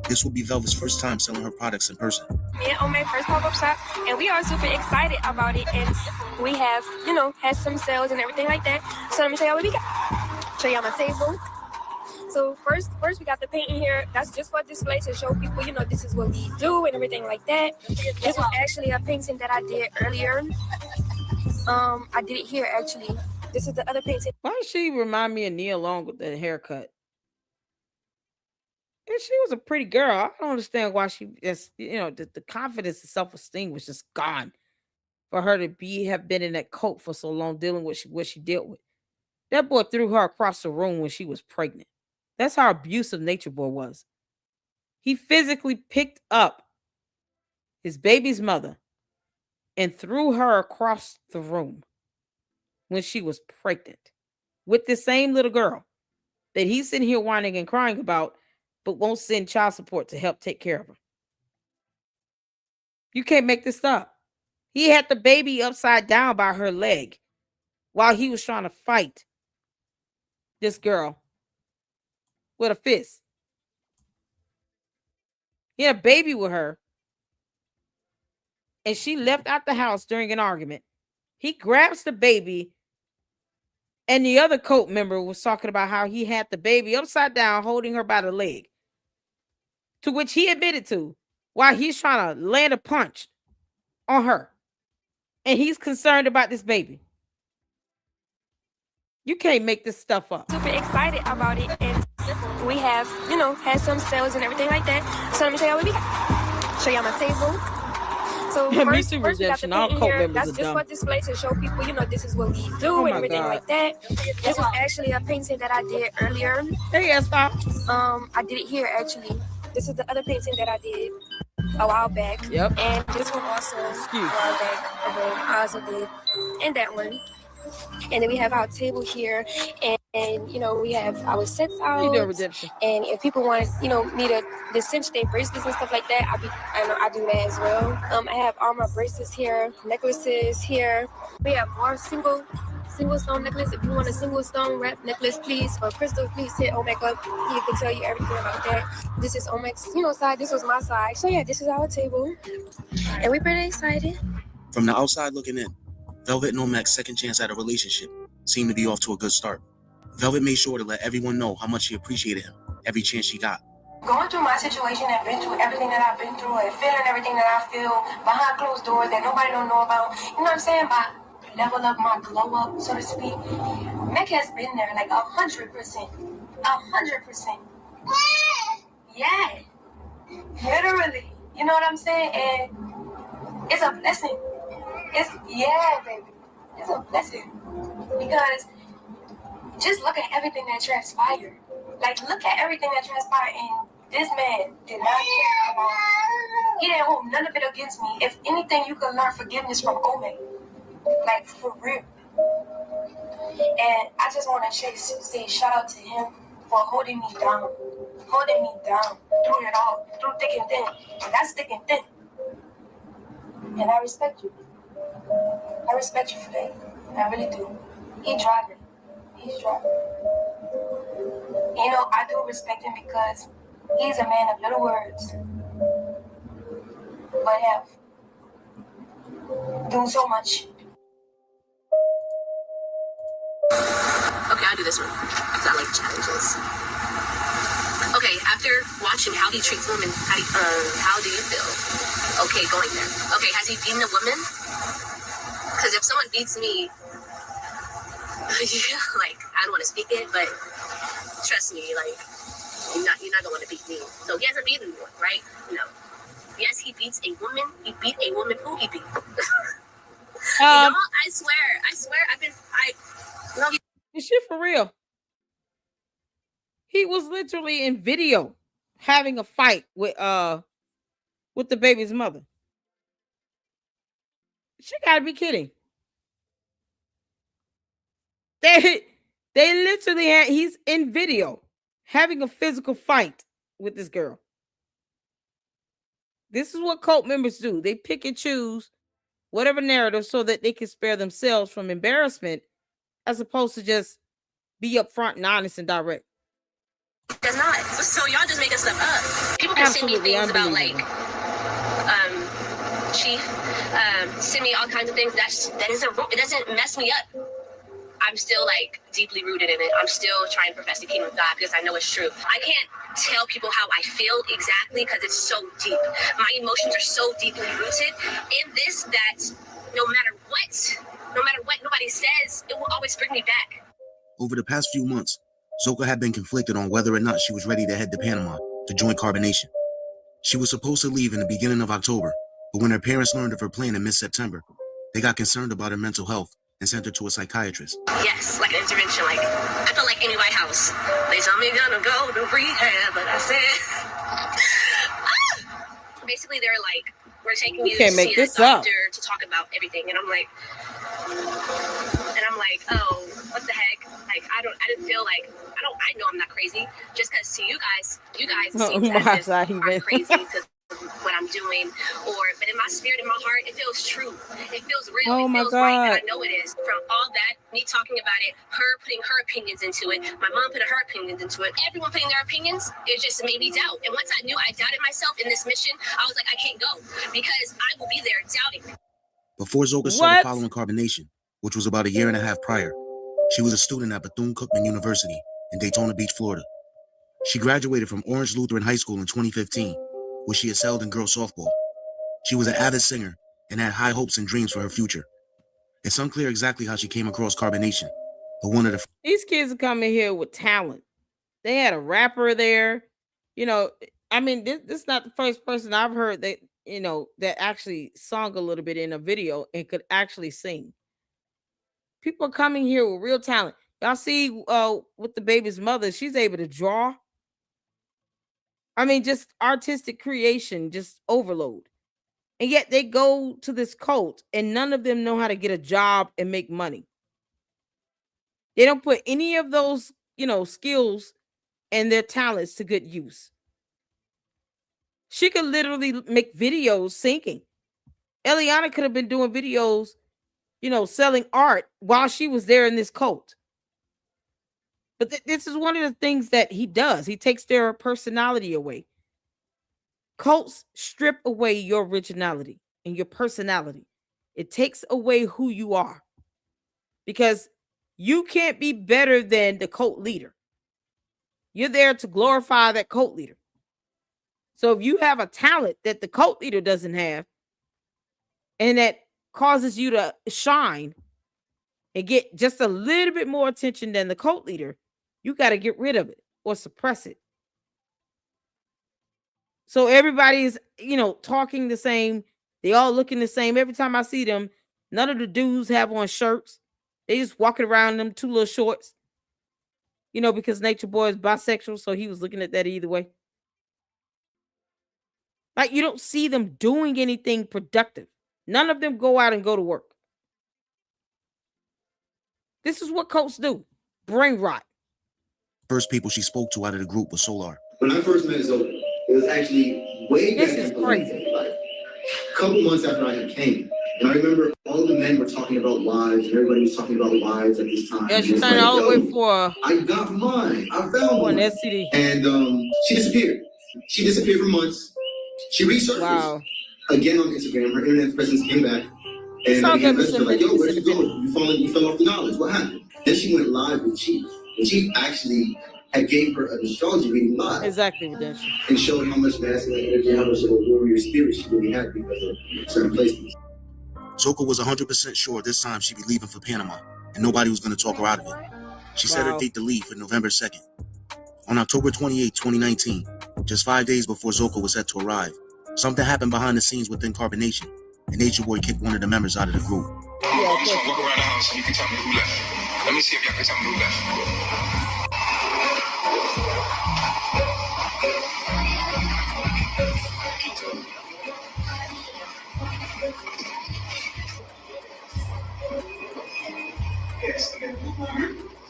This will be Velvet's first time selling her products in person. Me and Omek first pop-up shop, and we are super excited about it. And we have, had some sales and everything like that. So let me show y'all what we got. Show y'all my table. So first we got the painting here. That's just for display to show people, this is what we do and everything like that. This was actually a painting that I did earlier. I did it here actually. This is the other painting. Why does she remind me of Nia Long with that haircut? And she was a pretty girl. I don't understand why she just, the confidence and self-esteem was just gone for her to have been in that cult for so long, dealing with what she dealt with. That boy threw her across the room when she was pregnant. That's how abusive Nature Boy was. He physically picked up his baby's mother and threw her across the room when she was pregnant. with this same little girl that he's sitting here whining and crying about, but won't send child support to help take care of her. You can't make this up. He had the baby upside down by her leg while he was trying to fight this girl with a fist. He had a baby with her, and she left out the house during an argument. He grabs the baby, and the other cult member was talking about how he had the baby upside down holding her by the leg, to which he admitted to while he's trying to land a punch on her. And he's concerned about this baby. You can't make this stuff up. Super excited about it, and we have, had some sales and everything like that. So let me show y'all what we got. Show y'all my table. So first we got the paint in here. That's just for display to show people, this is what we do and everything like that. This was actually a painting that I did earlier. Hey, Esther. I did it here actually. This is the other painting that I did a while back. Yep. And this one also a while back. I also did. And that one. And then we have our table here, and we have our sets out. And if people want, me to cinch their bracelets and stuff like that, I do that as well. I have all my bracelets here, necklaces here. We have more single stone necklace. If you want a single stone wrap necklace, please, or crystal, please hit Omek up. He can tell you everything about that. This is Omek's, side. This was my side. So yeah, this is our table, and we're pretty excited. From the outside looking in, Velvet and Omek's second chance at a relationship seemed to be off to a good start. Velvet made sure to let everyone know how much she appreciated him every chance she got. Going through my situation and been through everything that I've been through and feeling everything that I feel behind closed doors that nobody don't know about, you know what I'm saying? My level up, my glow up, so to speak. Meg has been there like 100%. 100%. Yeah. Literally. You know what I'm saying? And it's a blessing. Baby. It's a blessing. Because just look at everything that transpired. Like, look at everything that transpired, and this man did not care about it. He didn't hold none of it against me. If anything, you can learn forgiveness from Omek. Like, for real. And I just want to say shout out to him for holding me down. Holding me down through it all. Through thick and thin. And that's thick and thin. And I respect you. I respect you for that. I really do. He's driving. I do respect him because he's a man of little words. But have done so much. Okay, I'll do this one because I like challenges. Okay, after watching how he treats women, how do you feel? Okay, going there. Okay, has he beaten a woman? Because if someone beats me, I don't want to speak it, but trust me, you're not gonna want to beat me. So he hasn't beaten anyone, right? No. Yes, he beats a woman. He beat a woman who he beat. I swear, This shit for real. He was literally in video having a fight with the baby's mother. She gotta be kidding. They literally he's in video having a physical fight with this girl. This is what cult members do. They pick and choose whatever narrative so that they can spare themselves from embarrassment, as opposed to just be upfront and honest and direct. Does not. So y'all just making stuff up. People can send me things about Chief, send me all kinds of things. It doesn't mess me up. I'm still deeply rooted in it. I'm still trying to profess the kingdom of God because I know it's true. I can't tell people how I feel exactly because it's so deep. My emotions are so deeply rooted in this that no matter what nobody says, it will always bring me back. Over the past few months, Zoka had been conflicted on whether or not she was ready to head to Panama to join Carbonation. She was supposed to leave in the beginning of October, but when her parents learned of her plan in mid-September, they got concerned about her mental health and sent her to a psychiatrist. Yes, like an intervention. I felt like any White House. They told me gonna go to rehab, but I said, Basically, they're like, we're taking you to see a doctor to talk about everything, and I'm like, oh, what the heck? I didn't feel like I know I'm not crazy just because to you guys Oh seems my as if I'm God, crazy because of what I'm doing, but in my spirit, in my heart, it feels true. It feels real. oh It my feels right, and I God. know it is. From all that, me talking about it, her putting her opinions into it, my mom putting her opinions into it, everyone putting their opinions, it just made me doubt. And once I knew I doubted myself in this mission, I was like, I can't go because I will be there doubting. Before Zoka started following Carbonation, which was about a year and a half prior, she was a student at Bethune-Cookman University in Daytona Beach, Florida. She graduated from Orange Lutheran High School in 2015, where she excelled in girls softball. She was an avid singer and had high hopes and dreams for her future. It's unclear exactly how she came across Carbonation, but one of the These kids are coming here with talent. They had a rapper there. You know, I mean, this is not the first person I've heard that, you know, that actually sung a little bit in a video and could actually sing. People are coming here with real talent. Y'all see with the baby's mother, she's able to draw. I mean, just artistic creation, just overload. And yet they go to this cult and none of them know how to get a job and make money. They don't put any of those, you know, skills and their talents to good use. She could literally make videos singing. Eliana could have been doing videos, you know, selling art while she was there in this cult. But this is one of the things that he does. He takes their personality away. Cults strip away your originality and your personality. It takes away who you are because you can't be better than the cult leader. You're there to glorify that cult leader. So if you have a talent that the cult leader doesn't have and that causes you to shine and get just a little bit more attention than the cult leader, you got to get rid of it or suppress it. So everybody's, you know, talking the same. They all looking the same. Every time I see them, none of the dudes have on shirts. They just walking around in them two little shorts. You know, because Nature Boy is bisexual, so he was looking at that either way. Like you don't see them doing anything productive. None of them go out and go to work. This is what cults do. Brain rot. first people she spoke to out of the group was Solar. When I first met Zoe, it was actually way back in Palenque, like a couple months after I had came. And I remember all the men were talking about wives, and everybody was talking about wives at this time. Yeah, she signed all the way for. I got mine. I found one. STD. And she disappeared. She disappeared for months. She resurfaced again on Instagram. Her internet presence came back. And I began messaging her like, yo, where'd you go? You fell off the knowledge. What happened? Then she went live with Chief. And Chief actually had gave her an astrology reading live. Exactly, redemption. And showed how much masculine energy, how much of a warrior spirit she really had because of certain placements. Zoka was 100% sure this time she'd be leaving for Panama, and nobody was going to talk her out of it. She set her date to leave for November 2nd. On October 28, 2019, just 5 days before Zoka was set to arrive, something happened behind the scenes within Carbonation, and Nature Boy kicked one of the members out of the group. I'm just gonna walk around the house and you can tell me who left. Let me see if y'all can tell me who left.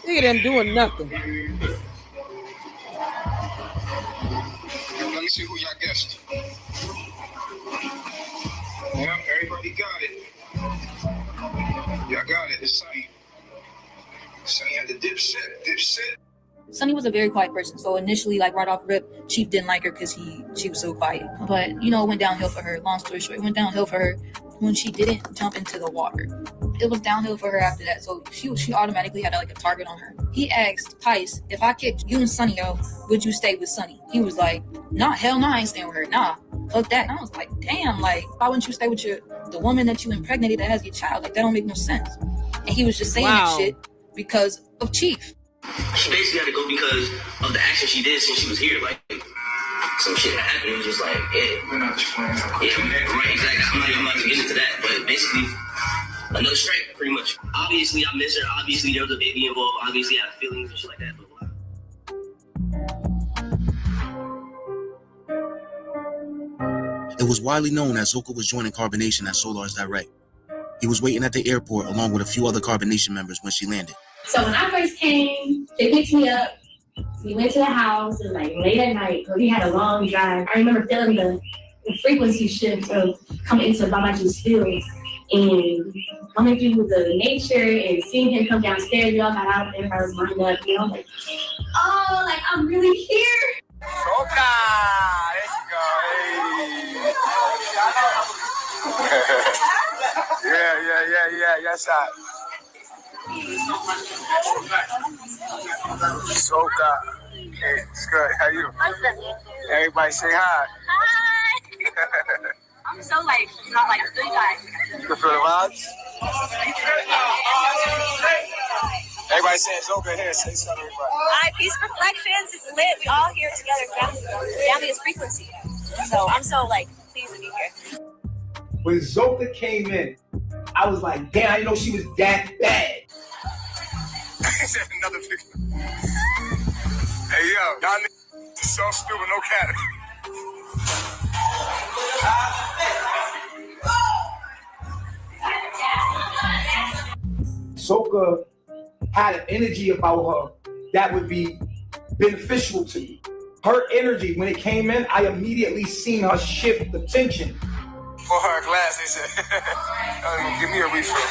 Look at them doing nothing. Let me see who y'all guessed. Yeah, everybody got it. Y'all got it. It's Sunny. Sunny had the dipset. Sunny was a very quiet person, so initially, like right off rip, Chief didn't like her because she was so quiet. But you know, it went downhill for her. Long story short, it went downhill for her when she didn't jump into the water. It was downhill for her after that, so she automatically had like a target on her. He asked Pice, if I kicked you and Sunny out, would you stay with Sunny? He was like, nah, hell no, I ain't staying with her. Nah, fuck that. And I was like, damn, like, why wouldn't you stay with the woman that you impregnated that has your child? Like, that don't make no sense. And he was just saying that shit because of Chief. She basically had to go because of the action she did since she was here. Like, some shit happened. It was just like, yeah. We're not explaining how quick Right, exactly. I'm not even about to get into that. But basically, another strike, pretty much. Obviously, I miss her. Obviously, there was a baby involved. Obviously, I have feelings and shit like that. But It was widely known that Zoka was joining Carbonation as Solar's direct. He was waiting at the airport along with a few other Carbonation members when she landed. So when I first came, they picked me up. We went to the house and like late at night, we had a long drive. I remember feeling the frequency shift of coming into Babaji's field and coming through the nature and seeing him come downstairs. We all got out there, I was lined up, you know, like, oh, like I'm really here. Soca! There you go. Hey. Yeah. Yes, I. Soca. Hey, it's good. How you? Everybody say hi. Hi. I'm so like not like a good guy. You can feel the vibes? Everybody saying Soca here. Say something, everybody. Hi, Peace Reflections. It's lit. We all here together. Family is frequency. So I'm so like pleased to be here. When Zoka came in, I was like, damn, I didn't know she was that bad. Another picture. Hey, yo, y'all niggas so stupid, no cap. Soka had an energy about her that would be beneficial to me. Her energy, when it came in, I immediately seen her shift the tension. For her glass, they said, give me a refill.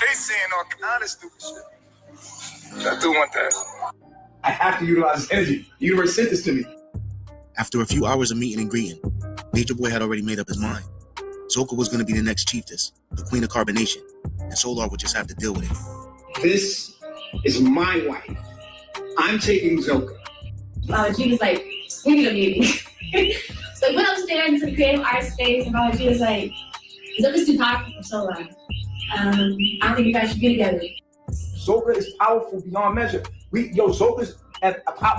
They saying all kind of stupid shit. I do want that. I have to utilize this energy. The universe sent this to me. After a few hours of meeting and greeting, Nature Boy had already made up his mind. Zoka was going to be the next chiefess, the queen of carbonation, and Solar would just have to deal with it. This is my wife. I'm taking Zoka. She was like, we need a meeting. So we went upstairs into the creative art space, and she was like, Zoka's too powerful for Solar. I don't think you guys should be together. Zoka is powerful beyond measure. Zoka's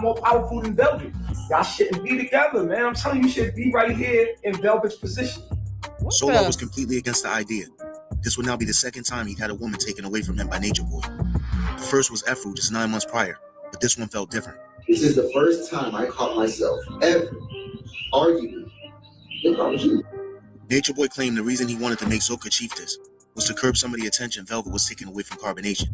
more powerful than Velvet. Y'all shouldn't be together, man. I'm telling you, you should be right here in Velvet's position. Solar was completely against the idea. This would now be the second time he'd had a woman taken away from him by Nature Boy. The first was Efru just 9 months prior, but this one felt different. This is the first time I caught myself ever arguing with you. Nature Boy claimed the reason he wanted to make Zoka chiefess was to curb some of the attention Velvet was taking away from carbonation.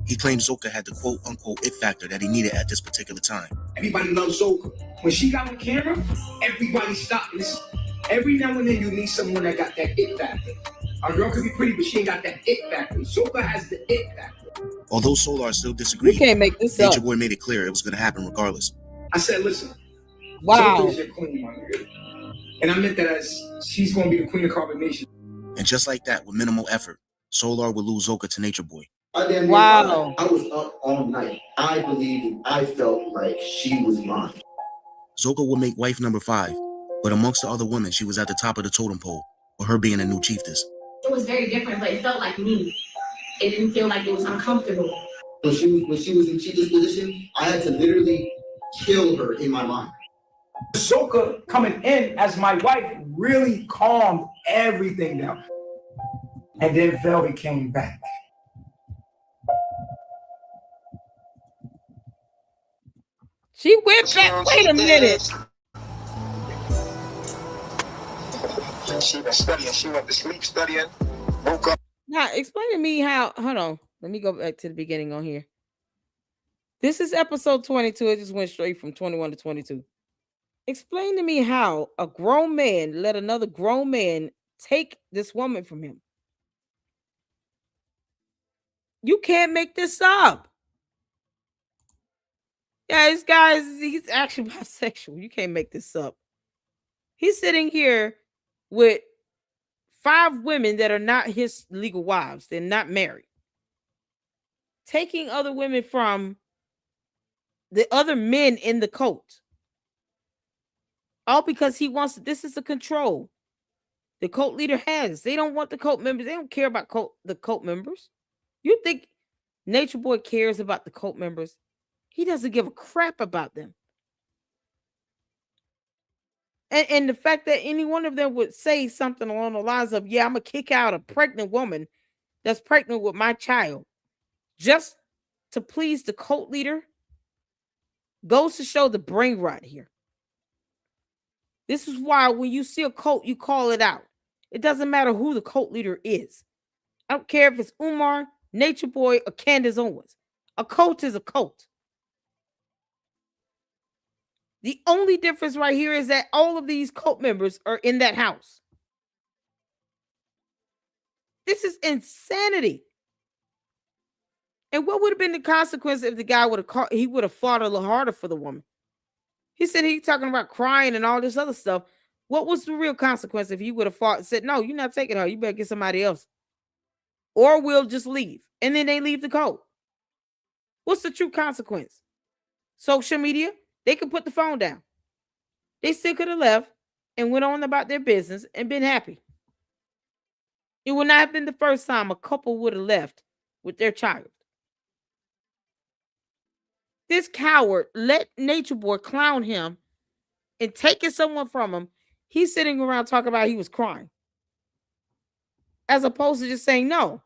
He claimed Zoka had the quote-unquote it factor that he needed at this particular time. Everybody loves Zoka. When she got on camera, everybody stopped. Every now and then you need someone that got that it factor. Our girl could be pretty, but she ain't got that it factor. Zoka has the it factor. Although Solar still disagreed, you can't make this Nature up. Boy made it clear it was going to happen regardless. I said, listen, wow. Zoka is your queen, my nigga. And I meant that as she's going to be the queen of carbonation. And just like that, with minimal effort, Solar would lose Zoka to Nature Boy. Wow. I was up all night. I believed and I felt like she was mine. Zoka would make wife number 5, but amongst the other women, she was at the top of the totem pole, for her being a new chiefess. It was very different, but it felt like me. It didn't feel like it was uncomfortable. When she was in chiefess position, I had to literally kill her in my mind. Zoka coming in as my wife really calmed everything down. And then Velvet came back. She went back. Wait a minute. She been studying. She went to sleep studying. Woke up. Now, explain to me how. Hold on. Let me go back to the beginning on here. This is episode 22. It just went straight from 21 to 22. Explain to me how a grown man let another grown man take this woman from him. You can't make this up. Yeah, this guy he's actually bisexual. You can't make this up. He's sitting here with 5 women that are not his legal wives. They're not married. Taking other women from the other men in the cult. All because he wants, this is the control the cult leader has. They don't want the cult members. They don't care about the cult members. You think Nature Boy cares about the cult members? He doesn't give a crap about them. And the fact that any one of them would say something along the lines of, yeah, I'm going to kick out a pregnant woman that's pregnant with my child just to please the cult leader goes to show the brain rot here. This is why when you see a cult, you call it out. It doesn't matter who the cult leader is. I don't care if it's Umar, Nature Boy or Candace Owens. A cult is a cult. The only difference right here is that all of these cult members are in that house. This is insanity. And what would have been the consequence if the guy would have he would have fought a little harder for the woman? He said he talking about crying and all this other stuff. What was the real consequence if he would have fought and said, no, you're not taking her. You better get somebody else. Or we'll just leave. And then they leave the cult. What's the true consequence? Social media, they could put the phone down. They still could have left and went on about their business and been happy. It would not have been the first time a couple would have left with their child. This coward let Nature Boy clown him and taking someone from him. He's sitting around talking about he was crying. As opposed to just saying no.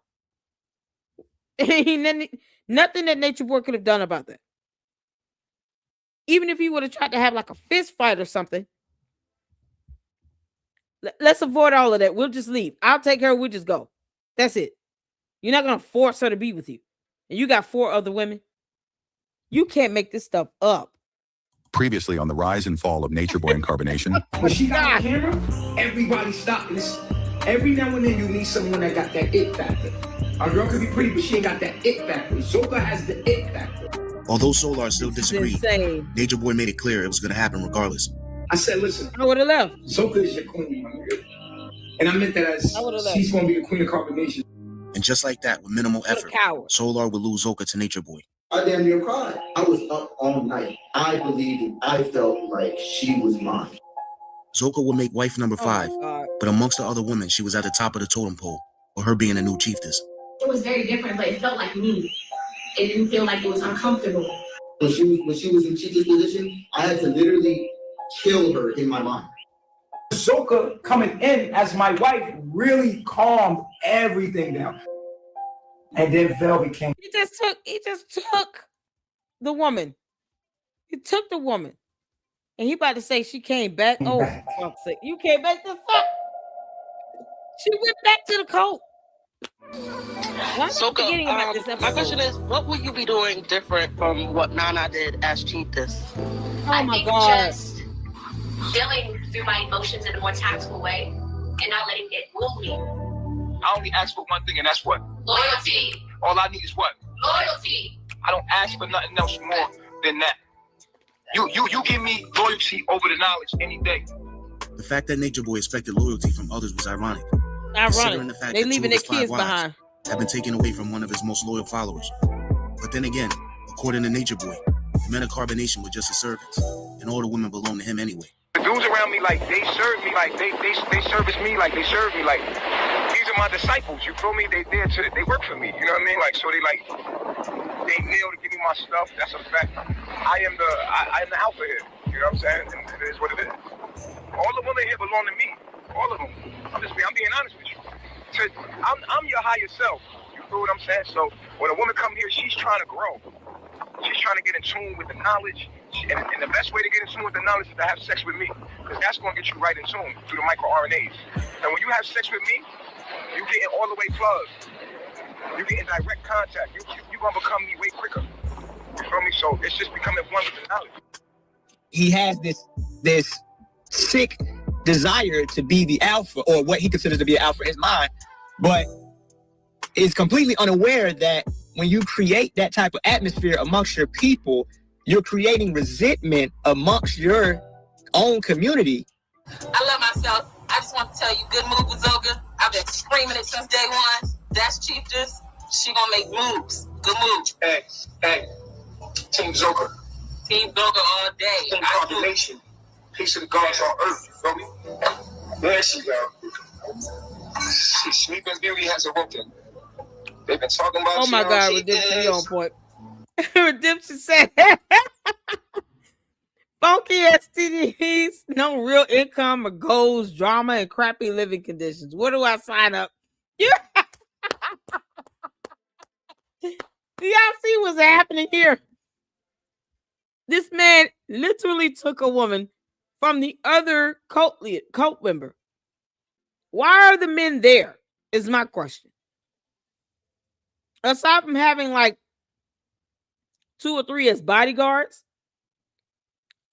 Nothing that Nature Boy could have done about that. Even if he would have tried to have like a fist fight or something. Let's avoid all of that. We'll just leave. I'll take her. We'll just go. That's it. You're not going to force her to be with you. And you got 4 other women. You can't make this stuff up. Previously on the rise and fall of Nature Boy and Carbonation. When she got on camera, everybody stopped. Every now and then you need someone that got that it factor. Our girl could be pretty, but she ain't got that it factor. Zoka has the it factor. Although Solar still disagreed, Nature Boy made it clear it was going to happen regardless. I said, listen. I would have left. Zoka is your queen, my nigga. And I meant that as she's going to be the queen of carbonation. And just like that, with minimal effort, Solar would lose Zoka to Nature Boy. I damn near cried. I was up all night. I believed it. I felt like she was mine. Zoka would make wife number 5, but amongst the other women, she was at the top of the totem pole, with her being a new chiefess. It was very different, but it felt like me. It didn't feel like it was uncomfortable. When she was in chiefess position, I had to literally kill her in my mind. Zoka coming in as my wife really calmed everything down. And then Vel became. He just took the woman. He took the woman. And he about to say she came back. Oh, fuck's sake. You came back to fuck. She went back to the cult. So, my question is, what will you be doing different from what Nana did as chiefess? Oh my God. Just dealing through my emotions in a more tactful way and not letting it rule me. I only ask for one thing, and that's what? Loyalty. All I need is what? Loyalty. I don't ask for nothing else more than that. You give me loyalty over the knowledge any day. The fact that Nature Boy expected loyalty from others was ironic. Ironic. They leaving their kids behind. Have been taken away from one of his most loyal followers. But then again, according to Nature Boy, the men of Carbonation were just his servants, and all the women belonged to him anyway. The dudes around me, like, they serve me, like, they service me, like, they serve me, like, these are my disciples, you feel me? They work for me, you know what I mean? Like, so they kneel to give me my stuff, that's a fact. I am the alpha here, you know what I'm saying? And it is what it is. All the women here belong to me, all of them. I'm being honest with you. I'm your higher self, you feel what I'm saying? So, when a woman come here, she's trying to grow. She's trying to get in tune with the knowledge. And the best way to get in tune with the knowledge is to have sex with me. Because that's going to get you right in tune through the microRNAs. And when you have sex with me, you're getting all the way plugged. You're getting direct contact. You're going to become me way quicker. You feel me? So it's just becoming one with the knowledge. He has this sick desire to be the alpha, or what he considers to be an alpha in his mind, but is completely unaware that when you create that type of atmosphere amongst your people, you're creating resentment amongst your own community. I love myself. I just want to tell you, good move with Zoga. I've been screaming it since day one. That's chiefess. She gonna make moves. Good move. Hey, Team Zoga. Team Zoga all day. Team Carbonation. Peace of the gods on earth, you feel me? There she go. Sleeping Beauty has awoken. They've been talking about oh my God, Redemption, you on point. Redemption said, funky STDs, no real income or goals, drama, and crappy living conditions. Where do I sign up? Yeah. Do y'all see what's happening here? This man literally took a woman from the other cult member. Why are the men there? Is my question. aside from having like 2 or 3 as bodyguards,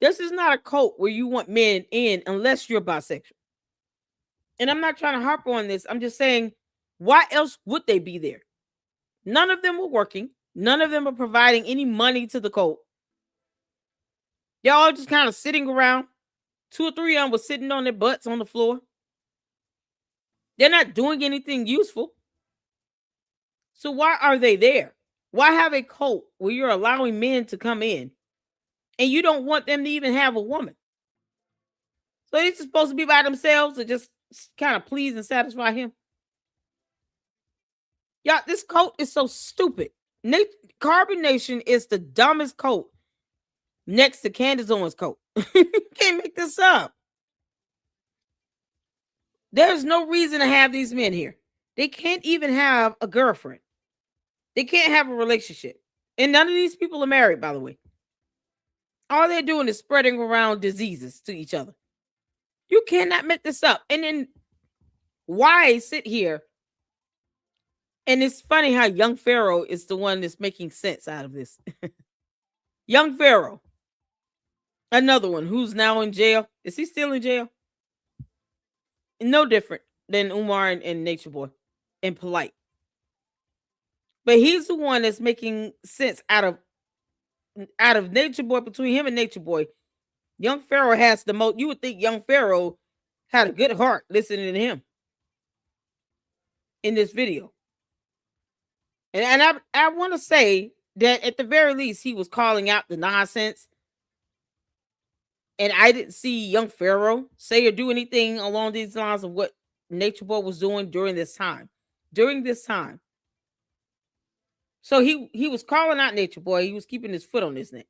this is not a cult where you want men in unless you're bisexual. And I'm not trying to harp on this. I'm just saying, why else would they be there? None of them were working. None of them are providing any money to the cult. They're all just kind of sitting around. 2 or 3 of them were sitting on their butts on the floor. They're not doing anything useful. So why are they there? Why have a cult where you're allowing men to come in and you don't want them to even have a woman? So they're supposed to be by themselves to just kind of please and satisfy him? Y'all, this cult is so stupid. Carbon Nation is the dumbest cult next to Candace Owens' cult. You can't make this up. There's no reason to have these men here. They can't even have a girlfriend. They can't have a relationship. And none of these people are married, by the way. All they're doing is spreading around diseases to each other. You cannot make this up. And then why sit here? And it's funny how Young Pharaoh is the one that's making sense out of this. Young Pharaoh. Another one who's now in jail. Is he still in jail? No different than Umar and Nature Boy and Polite. But he's the one that's making sense out of Nature Boy. Between him and Nature Boy, Young Pharaoh has the most. You would think Young Pharaoh had a good heart listening to him in this video. And I want to say that at the very least, he was calling out the nonsense. And I didn't see Young Pharaoh say or do anything along these lines of what Nature Boy was doing during this time. So he was calling out Nature Boy. He was keeping his foot on his neck.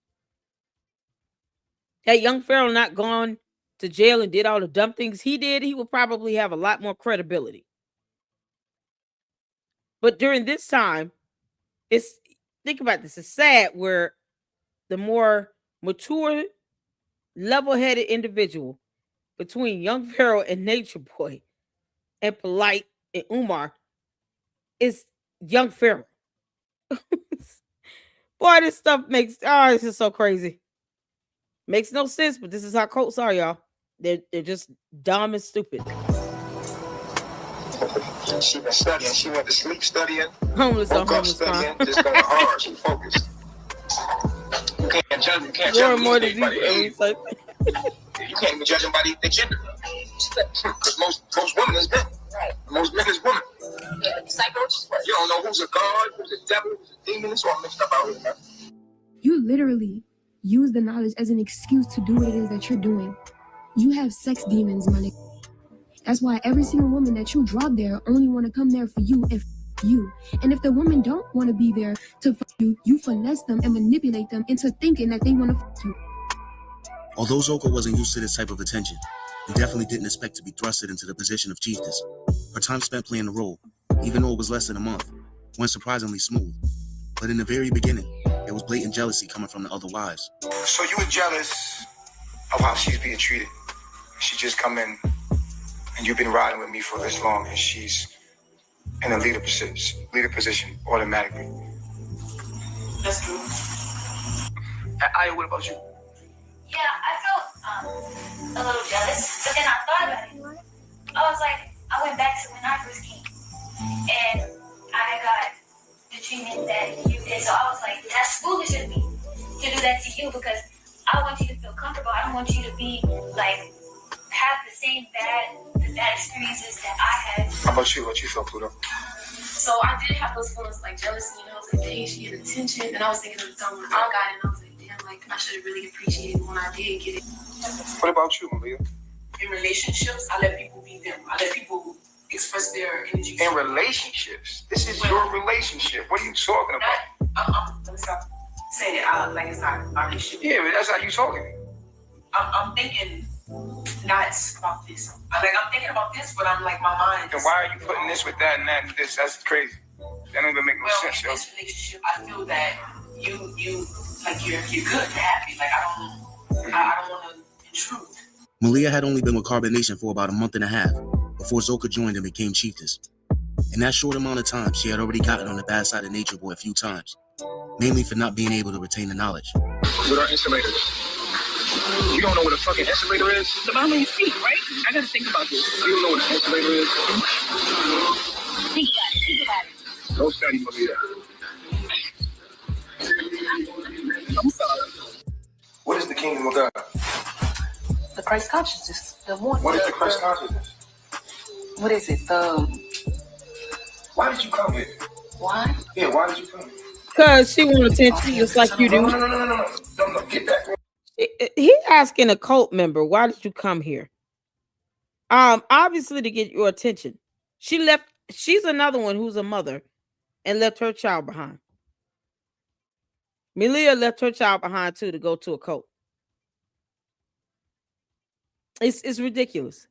Had Young Pharaoh not gone to jail and did all the dumb things he did, he would probably have a lot more credibility. But during this time, think about this. It's sad where the more mature, level-headed individual between Young Pharaoh and Nature Boy and Polite and Umar is Young Pharaoh. Boy, this stuff this is so crazy. Makes no sense, but this is how cults are, y'all. They're just dumb and stupid. She been studying. She went to sleep studying. Homeless on homeless studying. Just going hard. She focused. You can't judge. You can't judge anybody. You can't even judge them by their gender. Because most women is men. Right. Most men is women. You don't know who's a god, who's a devil, who's a demon. It's all mixed up out here, man. You literally use the knowledge as an excuse to do what it is that you're doing. You have sex demons, my nigga. That's why every single woman that you drop there only want to come there for you and you. And if the women don't want to be there to fuck you, you finesse them and manipulate them into thinking that they want to fuck you. Although Zoka wasn't used to this type of attention, and definitely didn't expect to be thrusted into the position of chiefess, her time spent playing the role, even though it was less than a month, went surprisingly smooth. But in the very beginning, there was blatant jealousy coming from the other wives. So you were jealous of how she's being treated. She just come in, and you've been riding with me for this long, and she's in a leader position automatically. That's true. Aya, what about you? Yeah, I felt a little jealous, but then I thought about it. I was like, I went back to when I first came, and I got the treatment that you did. So I was like, that's foolish of me to do that to you because I want you to feel comfortable. I don't want you to be like have the same bad experiences that I had. How about you? What you felt, Pluto? So I did have those feelings like jealousy, and I was like, dang, she had attention. And I was thinking of the time when I got it, and I was like, damn, like I should have really appreciated when I did get it. What about you, Malia? In relationships, I let people be them. I let people express their energy. In relationships? This is your relationship. What are you talking about? Let me stop saying it out like it's not our relationship. Yeah, but that's how you talking. I'm thinking not about this. I'm thinking about this, but I'm like, my mind. Then why are you putting this with that and that and this? That's crazy. That don't even make no sense, yo. In this relationship, I feel that you like you're good, you're happy. Like I don't want to intrude. Malia had only been with Carbon Nation for about a month and a half before Zoka joined and became chiefess. In that short amount of time, she had already gotten on the bad side of Nature Boy a few times, mainly for not being able to retain the knowledge. With our insulator. You don't know what a fucking insulator is? The bottom of your feet, right? I gotta think about this. You don't know what an insulator is? Think about it. Don't study Malia. I'm sorry. What is the kingdom of God? The Christ consciousness. The one. What is the Christ consciousness? What is it? Why did you come here? Why? Yeah, why did you come here? Because she wants attention just like you do. No, get back. He asking a cult member, why did you come here? Obviously to get your attention. She's another one who's a mother and left her child behind. Melia left her child behind too to go to a cult. It's ridiculous.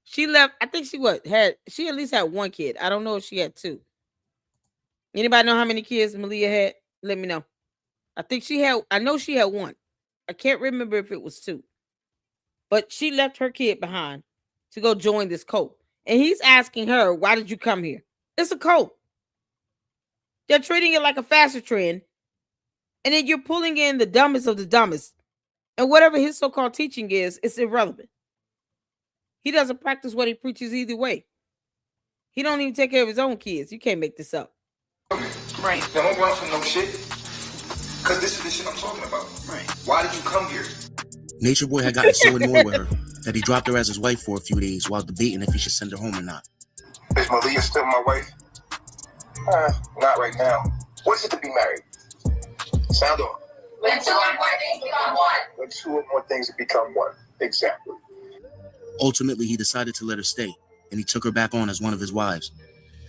She left, I think she at least had one kid. I don't know if she had two. Anybody know how many kids Melia had? Let me know. I know she had one. I can't remember if it was two. But she left her kid behind to go join this cult. And he's asking her, why did you come here? It's a cult. They're treating it like a fashion trend. And then you're pulling in the dumbest of the dumbest. And whatever his so-called teaching is, it's irrelevant. He doesn't practice what he preaches either way. He don't even take care of his own kids. You can't make this up. Right. Now don't run from no shit. Because this is the shit I'm talking about. Right. Why did you come here? Nature Boy had gotten so annoyed with her that he dropped her as his wife for a few days while debating if he should send her home or not. Is Malia still my wife? Not right now. What is it to be married? Sound off. When two or more things become one. When two or more things become one. Exactly. Ultimately, he decided to let her stay, and he took her back on as one of his wives.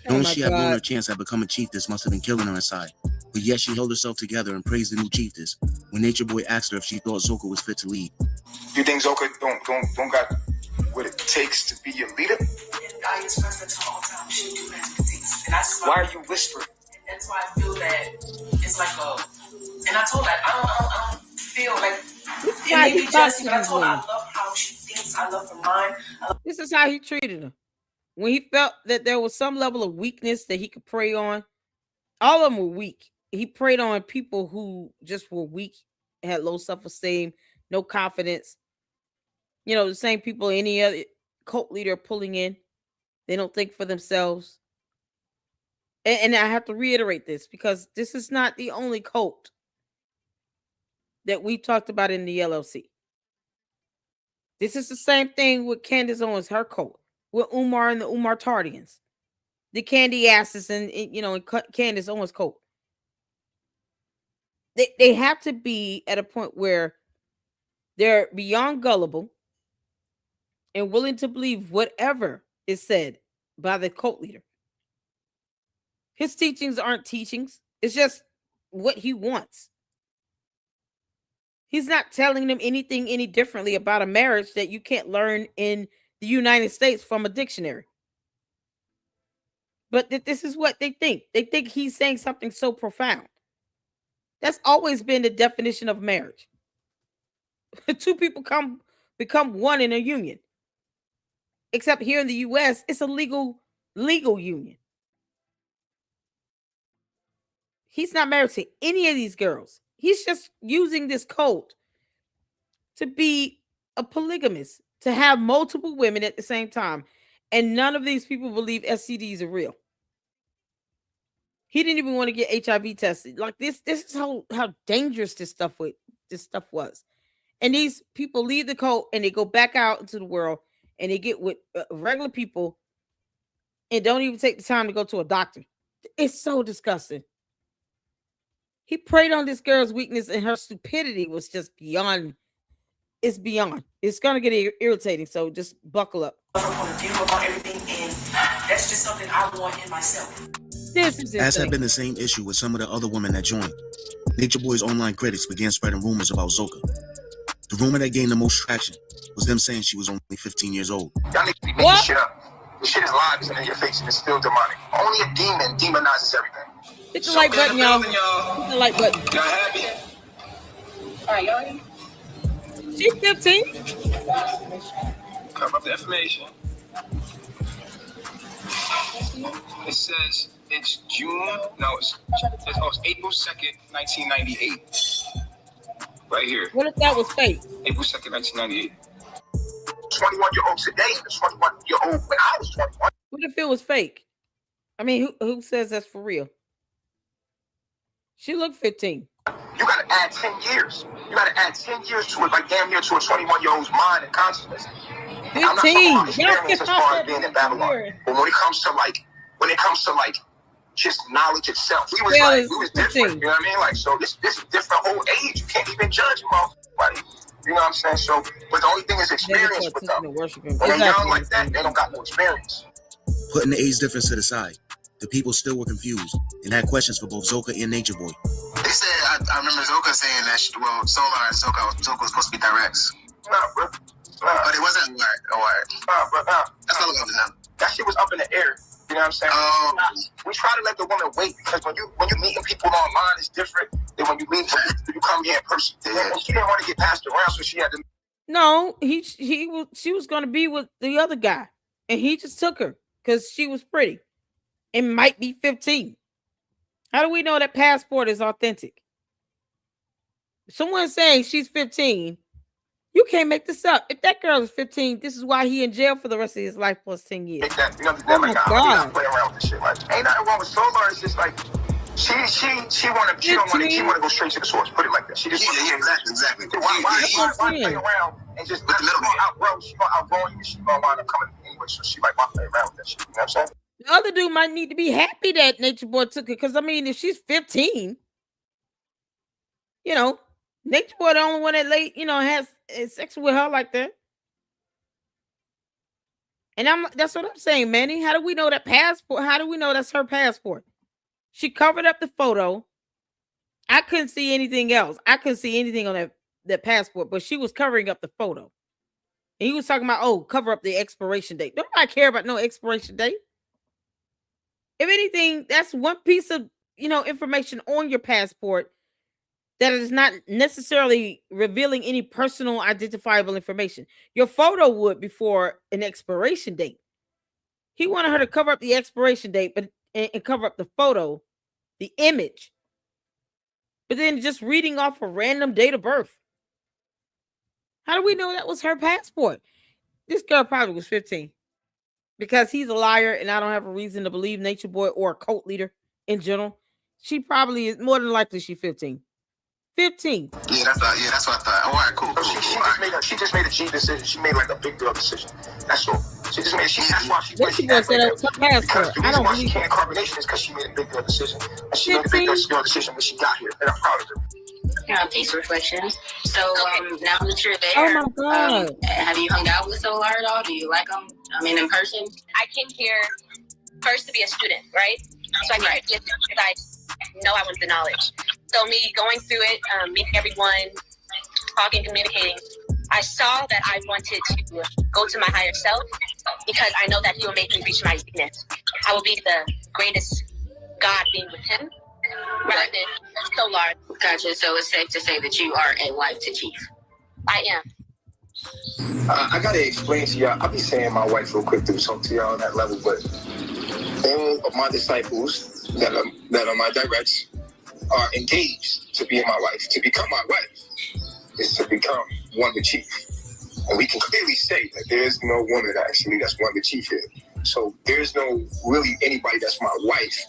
Knowing she had blown her chance at becoming chiefess must have been killing her inside. But yet she held herself together and praised the new chiefess when Nature Boy asked her if she thought Zoka was fit to lead. You think Zoka don't got what it takes to be your leader? I express that to her all the time. She do have what it takes. And that's why. Why are you whispering? And that's why I feel that it's like a. And I told her I don't feel like. It may be just. But I told her I love how she thinks. I love her mind. This is how he treated her. When he felt that there was some level of weakness that he could prey on, all of them were weak. He preyed on people who just were weak, had low self-esteem, no confidence. The same people any other cult leader pulling in. They don't think for themselves. And I have to reiterate this because this is not the only cult that we talked about in the LLC. This is the same thing with Candace Owens, her cult. With Umar and the Umar Tardians, the Candy Asses, and Candace Owens' cult. They have to be at a point where they're beyond gullible and willing to believe whatever is said by the cult leader. His teachings aren't teachings. It's just what he wants. He's not telling them anything any differently about a marriage that you can't learn in the United States from a dictionary. But this is what they think. They think he's saying something so profound. That's always been the definition of marriage. Two people become one in a union. Except here in the US, it's a legal union. He's not married to any of these girls. He's just using this code to be a polygamist, to have multiple women at the same time. And none of these people believe STDs are real. He didn't even want to get HIV tested. Like this is how dangerous this stuff was. And these people leave the cult and they go back out into the world and they get with regular people and don't even take the time to go to a doctor. It's so disgusting. He preyed on this girl's weakness and her stupidity was just beyond. It's beyond. It's going to get irritating, so just buckle up. About everything, and that's just something I want in myself. As had been the same issue with some of the other women that joined. Nature Boy's online critics began spreading rumors about Zoka. The rumor that gained the most traction was them saying she was only 15 years old. Y'all need to be making shit up. This shit is live and in your face and it's still demonic. Only a demon demonizes everything. Hit the like button, y'all. Hit the like button. Y'all happy? All right, y'all ready? She's 15. Come up the information. It says it's June. No, it's April 2nd, 1998. Right here. What if that was fake? April 2nd, 1998. 21-year-old today, 21-year-old when I was 21. What if it was fake? I mean, who says that's for real? She looked 15. You got to add 10 years. You got to add 10 years to it, like damn near to a 21-year-old's mind and consciousness. 15. I'm not talking about experience as far as being in Babylon. But when it comes to like just knowledge itself, we was different. You know what I mean? Like, so this is different whole age. You can't even judge motherfucker. You know what I'm saying? So, but the only thing is experience with them. When they're young like that, they don't got no experience. Putting the age difference to the side, the people still were confused and had questions for both Zoka and Nature Boy. They said, I remember Zoka saying that, Solar and Zoka was supposed to be directs. Nah, bro. But it wasn't wired. Nah, bro. That's all up to them. That shit was up in the air. You know what I'm saying? We try to let the woman wait because when you meeting people online, it's different than when you meet you come here in person. And she didn't want to get passed around, so she had to. No, she was going to be with the other guy, and he just took her because she was pretty. It might be 15. How do we know that passport is authentic? If someone's saying she's 15. You can't make this up. If that girl is 15, this is why he in jail for the rest of his life plus 10 years. Oh my God. Play around with this shit. Like, ain't nothing wrong with Solar. It's just like she don't want to go straight to the source. Put it like that. She just exactly. Why play around and just put the middle outgrow? She gonna outgrow you. She gonna wind up coming anyway. So she like why play around with that shit. You know what I'm saying? The other dude might need to be happy that Nature Boy took it because I mean, if she's 15, you know, Nature Boy the only one that has sex with her like that. And that's what I'm saying, Manny. How do we know that passport? How do we know that's her passport? She covered up the photo. I couldn't see anything else. I couldn't see anything on that passport, but she was covering up the photo. And he was talking about, cover up the expiration date. Don't I care about no expiration date? If anything, that's one piece of, information on your passport that is not necessarily revealing any personal identifiable information. Your photo would before an expiration date. He wanted her to cover up the expiration date, and cover up the photo, the image. But then just reading off a random date of birth. How do we know that was her passport? This girl probably was 15. Because he's a liar, and I don't have a reason to believe Nature Boy or a cult leader in general. She probably is more than likely she's 15. 15. Yeah, that's what I thought. All right, cool. She just made a G decision. She made like a big girl decision. That's all. She just made. That's why she acts like that. Because the reason why she can't carbonation is because she made a big girl decision. And she made a big girl decision when she got here. And I'm proud of her. Peace reflection. So now that you're there, oh my God. Have you hung out with Solar at all? Do you like him? I mean, in person? I came here first to be a student, right? So I came here because I know I want the knowledge. So me going through it, meeting everyone, talking, communicating, I saw that I wanted to go to my higher self because I know that he will make me reach my zenith. I will be the greatest God being with him rather than Solar. Gotcha. So it's safe to say that you are a wife to Chief. I am. I gotta explain to y'all. I'll be saying my wife real quick to talk to y'all on that level, but all of my disciples that are my directs are engaged to be my wife. To become my wife is to become one with Chief. And we can clearly say that there is no woman actually that's one with Chief here. So there's no really anybody that's my wife.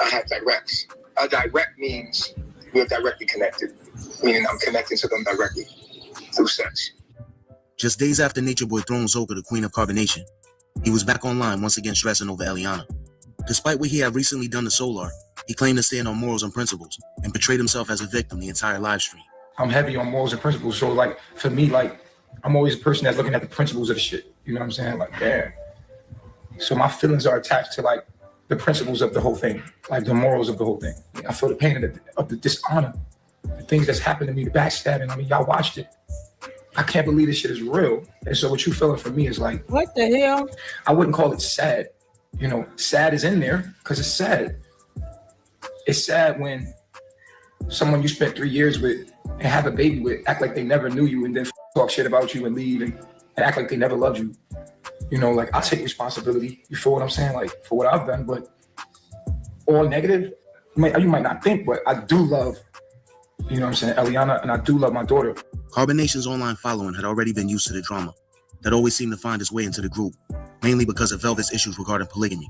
I have directs. A direct means we're directly connected, meaning I'm connecting to them directly through sex. Just days after Nature Boy thrown Zoka the Queen of Carbonation, he was back online once again stressing over Eliana. Despite what he had recently done to Solar, he claimed to stand on morals and principles and portrayed himself as a victim the entire live stream. I'm heavy on morals and principles, so like for me, like I'm always a person that's looking at the principles of the shit. You know what I'm saying? Like, damn. So my feelings are attached to like the principles of the whole thing, like the morals of the whole thing. I feel the pain of the dishonor, the things that's happened to me, the backstabbing. I mean, y'all watched it. I can't believe this shit is real. And so what you feeling for me is like, what the hell? I wouldn't call it sad. You know, sad is in there because it's sad. It's sad when someone you spent 3 years with and have a baby with act like they never knew you and then talk shit about you and leave and act like they never loved you. You know, like, I take responsibility. You feel what I'm saying? Like, for what I've done, but all negative, you might not think, but I do love, you know what I'm saying, Eliana, and I do love my daughter. Carbonation's online following had already been used to the drama that always seemed to find its way into the group, mainly because of Velvet's issues regarding polygamy.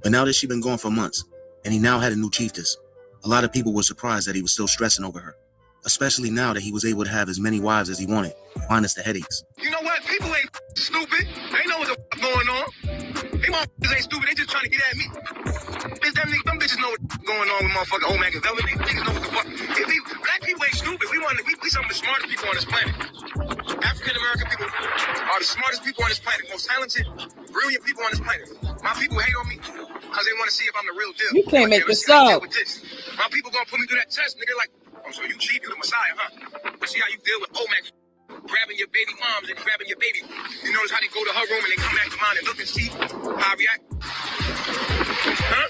But now that she'd been gone for months, and he now had a new chiefess, a lot of people were surprised that he was still stressing over her, especially now that he was able to have as many wives as he wanted, minus the headaches. You know what? People ain't stupid. They know what the going on. They motherfuckers ain't stupid. They just trying to get at me. Them bitches know what's going on with motherfucking old Machiavelli. Niggas know what the fuck. Black people ain't stupid. We some of the smartest people on this planet. African American people are the smartest people on this planet. Most talented, brilliant people on this planet. My people hate on me because they want to see if I'm the real deal. You can't make this up. My people gonna put me through that test, nigga. Like, oh, so you cheat, you the Messiah, huh? Let's see how you deal with old Mac. Grabbing your baby moms and grabbing your baby. You notice how they go to her room and they come back to mine and look and see how I react? Huh?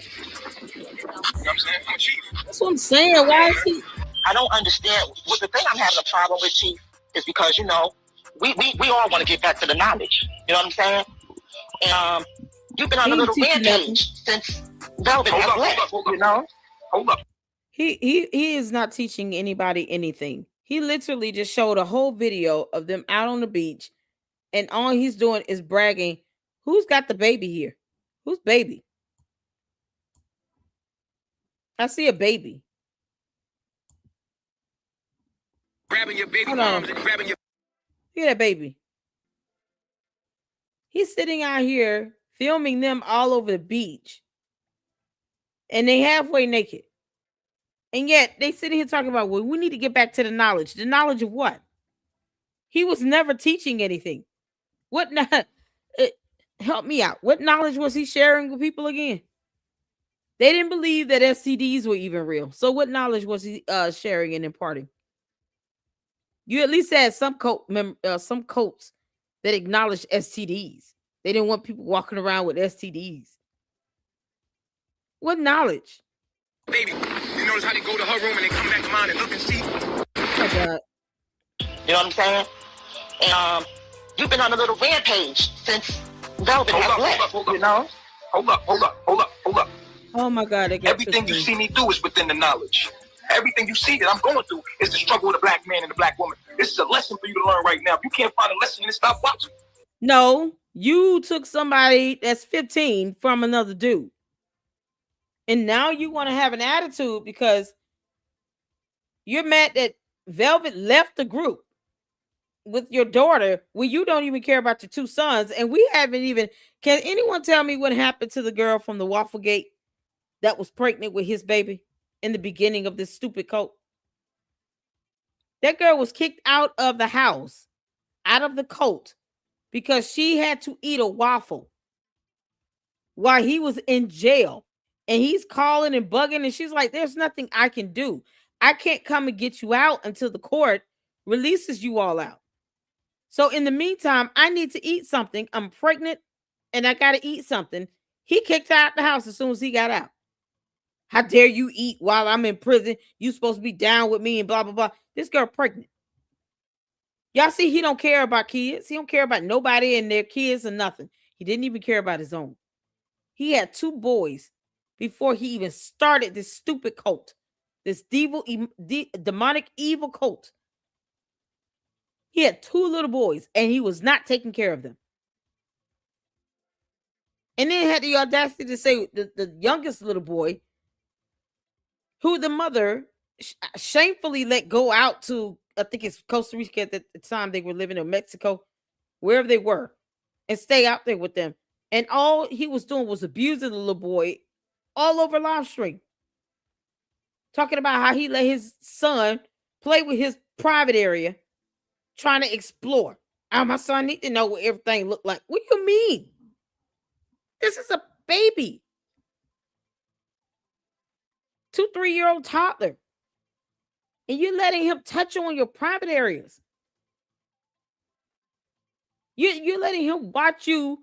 You know what I'm saying? I'm a chief. That's what I'm saying. Why is he? I don't understand. What the thing I'm having a problem with, Chief, is because, you know, we all want to get back to the knowledge. You know what I'm saying? And you've been on a little rampage since Velvet has left. You know? Hold up. He is not teaching anybody anything. He literally just showed a whole video of them out on the beach, and all he's doing is bragging. Who's got the baby here? Who's baby? I see a baby. Grabbing your baby moms and grabbing your... Look at that baby. He's sitting out here filming them all over the beach, and they halfway naked. And yet they sitting here talking about, well, we need to get back to the knowledge. The knowledge of what? He was never teaching anything. What? Help me out. What knowledge was he sharing with people again? They didn't believe that STDs were even real. So what knowledge was he sharing and imparting? You at least had some cults that acknowledged STDs. They didn't want people walking around with STDs. What knowledge? Baby, you notice how they go to her room and they come back to mine and look and see. Oh God. You know what I'm saying? And you've been on a little rampage since Velvet has left. You know? Hold up. Oh my God. Everything you see me do is within the knowledge. Everything you see that I'm going through is the struggle with a black man and a black woman. This is a lesson for you to learn right now. If you can't find a lesson, then stop watching. No, you took somebody that's 15 from another dude. And now you want to have an attitude because you're mad that Velvet left the group with your daughter when you don't even care about your two sons. And we haven't even... Can anyone tell me what happened to the girl from the Wafflegate that was pregnant with his baby in the beginning of this stupid cult? That girl was kicked out of the house, out of the cult, because she had to eat a waffle while he was in jail. And he's calling and bugging, and she's like, there's nothing I can do. I can't come and get you out until the court releases you all out. So in the meantime, I need to eat something. I'm pregnant, and I got to eat something. He kicked her out the house as soon as he got out. How dare you eat while I'm in prison? You supposed to be down with me and blah, blah, blah. This girl pregnant. Y'all see, he don't care about kids. He don't care about nobody and their kids or nothing. He didn't even care about his own. He had 2 boys before he even started this stupid cult, this demonic evil cult. He had 2 little boys, and he was not taking care of them. And then had the audacity to say the youngest little boy, who the mother shamefully let go out to, I think it's Costa Rica at the time they were living, in Mexico, wherever they were, and stay out there with them. And all he was doing was abusing the little boy all over live stream. Talking about how he let his son play with his private area, trying to explore. My son need to know what everything looked like. What do you mean? This is a baby. 2, 3-year-old toddler. And you're letting him touch on your private areas. You're letting him watch you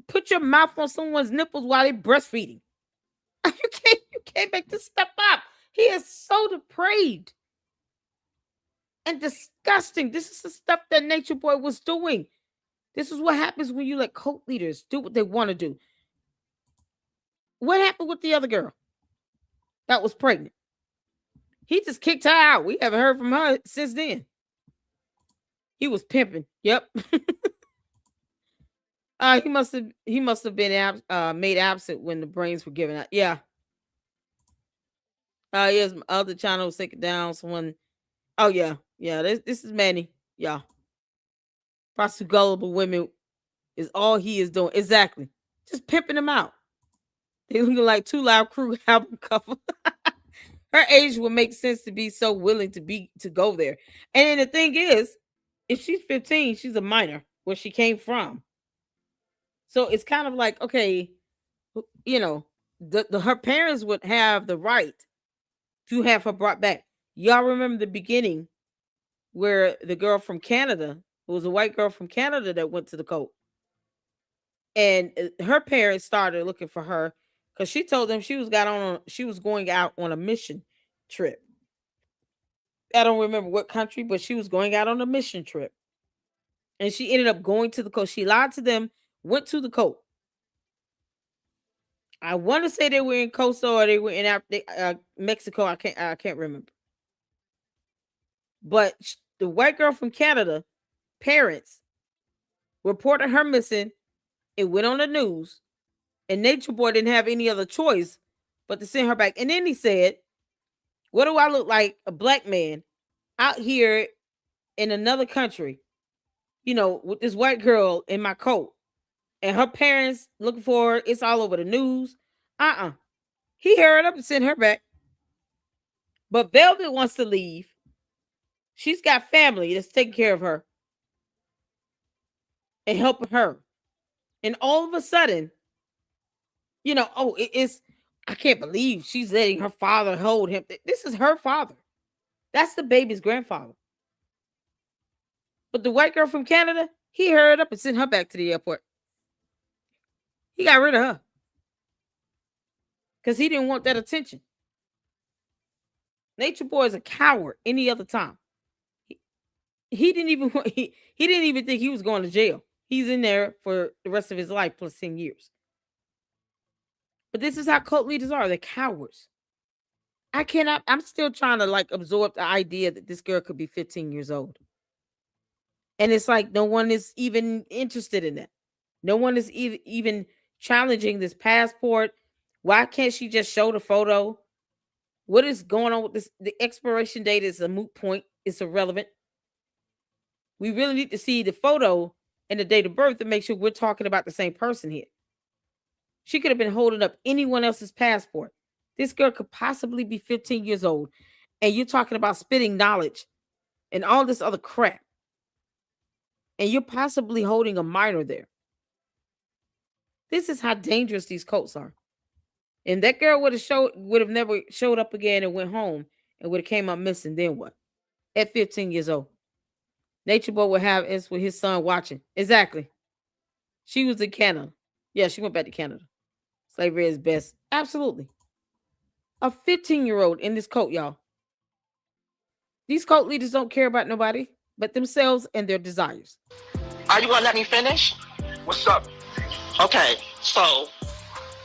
put your mouth on someone's nipples while they're breastfeeding. You can't make this step up. He is so depraved. and disgusting. This is the stuff that Nature Boy was doing. This is what happens when you let cult leaders do what they want to do. What happened with the other girl that was pregnant? He just kicked her out. We haven't heard from her since then. He was pimping. Yep. He must have been made absent when the brains were given out. Yeah. Yes, other channel was taken down. Someone. Oh yeah, yeah. This is Manny. Yeah. Prostitute gullible women is all he is doing. Exactly. Just pimping them out. They looking like 2 Live Crew album cover. Her age would make sense to be so willing to go there. And then the thing is, if she's 15, she's a minor where she came from. So it's kind of like, okay, you know, her parents would have the right to have her brought back. Y'all remember the beginning where the girl from Canada, it was a white girl from Canada that went to the cult. And her parents started looking for her because she told them she was going out on a mission trip. I don't remember what country, but she was going out on a mission trip. And she ended up going to the cult. She lied to them, went to the cult. I want to say they were in Costa or they were in Mexico. I can't remember. But the white girl from Canada, parents reported her missing. It went on the news, and Nature Boy didn't have any other choice but to send her back. And then he said, "What do I look like, a black man out here in another country, you know, with this white girl in my coat, and her parents looking for her? It's all over the news." He hurried up and sent her back. But Velvet wants to leave. She's got family that's taking care of her and helping her. And all of a sudden, you know, I can't believe she's letting her father hold him. This is her father. That's the baby's grandfather. But the white girl from Canada, he hurried up and sent her back to the airport. He got rid of her because he didn't want that attention. Nature Boy is a coward any other time. He didn't even he didn't even think he was going to jail. He's in there for the rest of his life plus 10 years. But this is how cult leaders are. They're cowards. I'm still trying to absorb the idea that this girl could be 15 years old. And it's like no one is even interested in that. No one is even challenging this passport. Why can't she just show the photo? What is going on with this? The expiration date is a moot point. It's irrelevant. We really need to see the photo and the date of birth to make sure we're talking about the same person here. She could have been holding up anyone else's passport. This girl could possibly be 15 years old. And you're talking about spitting knowledge and all this other crap. And you're possibly holding a minor there. This is how dangerous these cults are. And that girl would have never showed up again and went home and would have came up missing. Then what? At 15 years old. Nature Boy would have us with his son watching. Exactly. She was in Canada. Yeah, she went back to Canada. Slavery is best. Absolutely. A 15-year-old in this cult, y'all. These cult leaders don't care about nobody but themselves and their desires. Are you gonna let me finish? What's up? Okay, so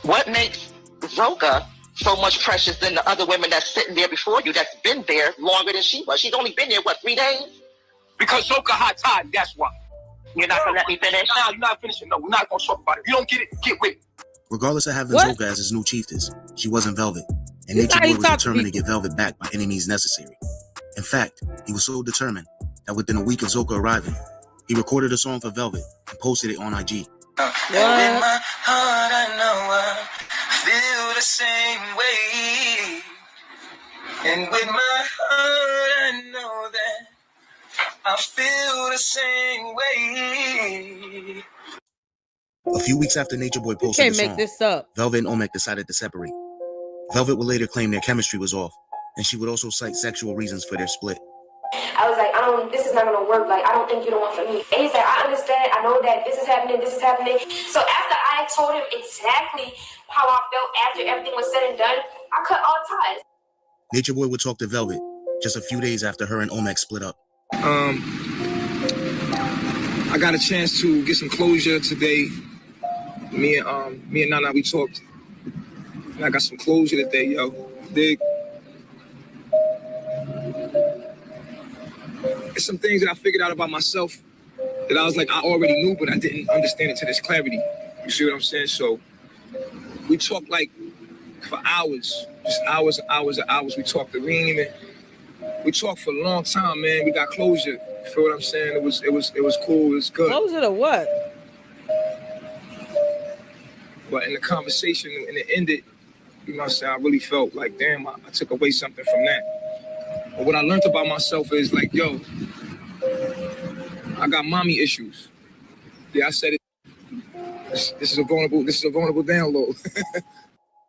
what makes Zoka so much precious than the other women that's sitting there before you that's been there longer than she was? She's only been there, 3 days? Because Zoka hot tied, that's why. You're not gonna let me finish? Nah, you're not finishing. No, we're not gonna talk about it. If you don't get it, get with it. Regardless of having Zoka as his new chiefess, she wasn't Velvet, and Nature Boy was determined to get Velvet back by any means necessary. In fact, he was so determined that within a week of Zoka arriving, he recorded a song for Velvet and posted it on IG. And with my heart, I know I feel the same way. And with my heart, I know that I feel the same way. A few weeks after Nature Boy posted the song, Velvet and Omek decided to separate. Velvet would later claim their chemistry was off, and she would also cite sexual reasons for their split. I was like, this is not gonna work. Like, I don't think you're the one for me. And he said, I understand. I know that this is happening. So after I told him exactly how I felt after everything was said and done, I cut all ties. Nature Boy would talk to Velvet just a few days after her and Omek split up. I got a chance to get some closure today. Me and Nana, we talked. And I got some closure today, yo. Dig. There's some things that I figured out about myself that I was like, I already knew, but I didn't understand it to this clarity. You see what I'm saying? So we talked like for hours, just hours and hours and hours. We talked. We talked for a long time, man. We got closure. You feel what I'm saying? It was cool. It was good. Closure to what? But in the conversation, and it ended, you know what I'm saying? I really felt like, damn, I took away something from that. But what I learned about myself is like, yo, I got mommy issues. Yeah, I said it. This is a vulnerable download.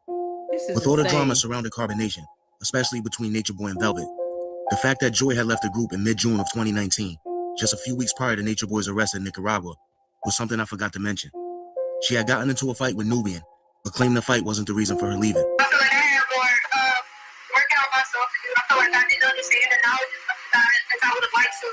With all the drama surrounding Carbonation, especially between Nature Boy and Velvet, the fact that Joy had left the group in mid-June of 2019, just a few weeks prior to Nature Boy's arrest in Nicaragua, was something I forgot to mention. She had gotten into a fight with Nubian, but claimed the fight wasn't the reason for her leaving. I feel like I had more working on myself to do. I feel like I didn't understand the knowledge as I would have liked to.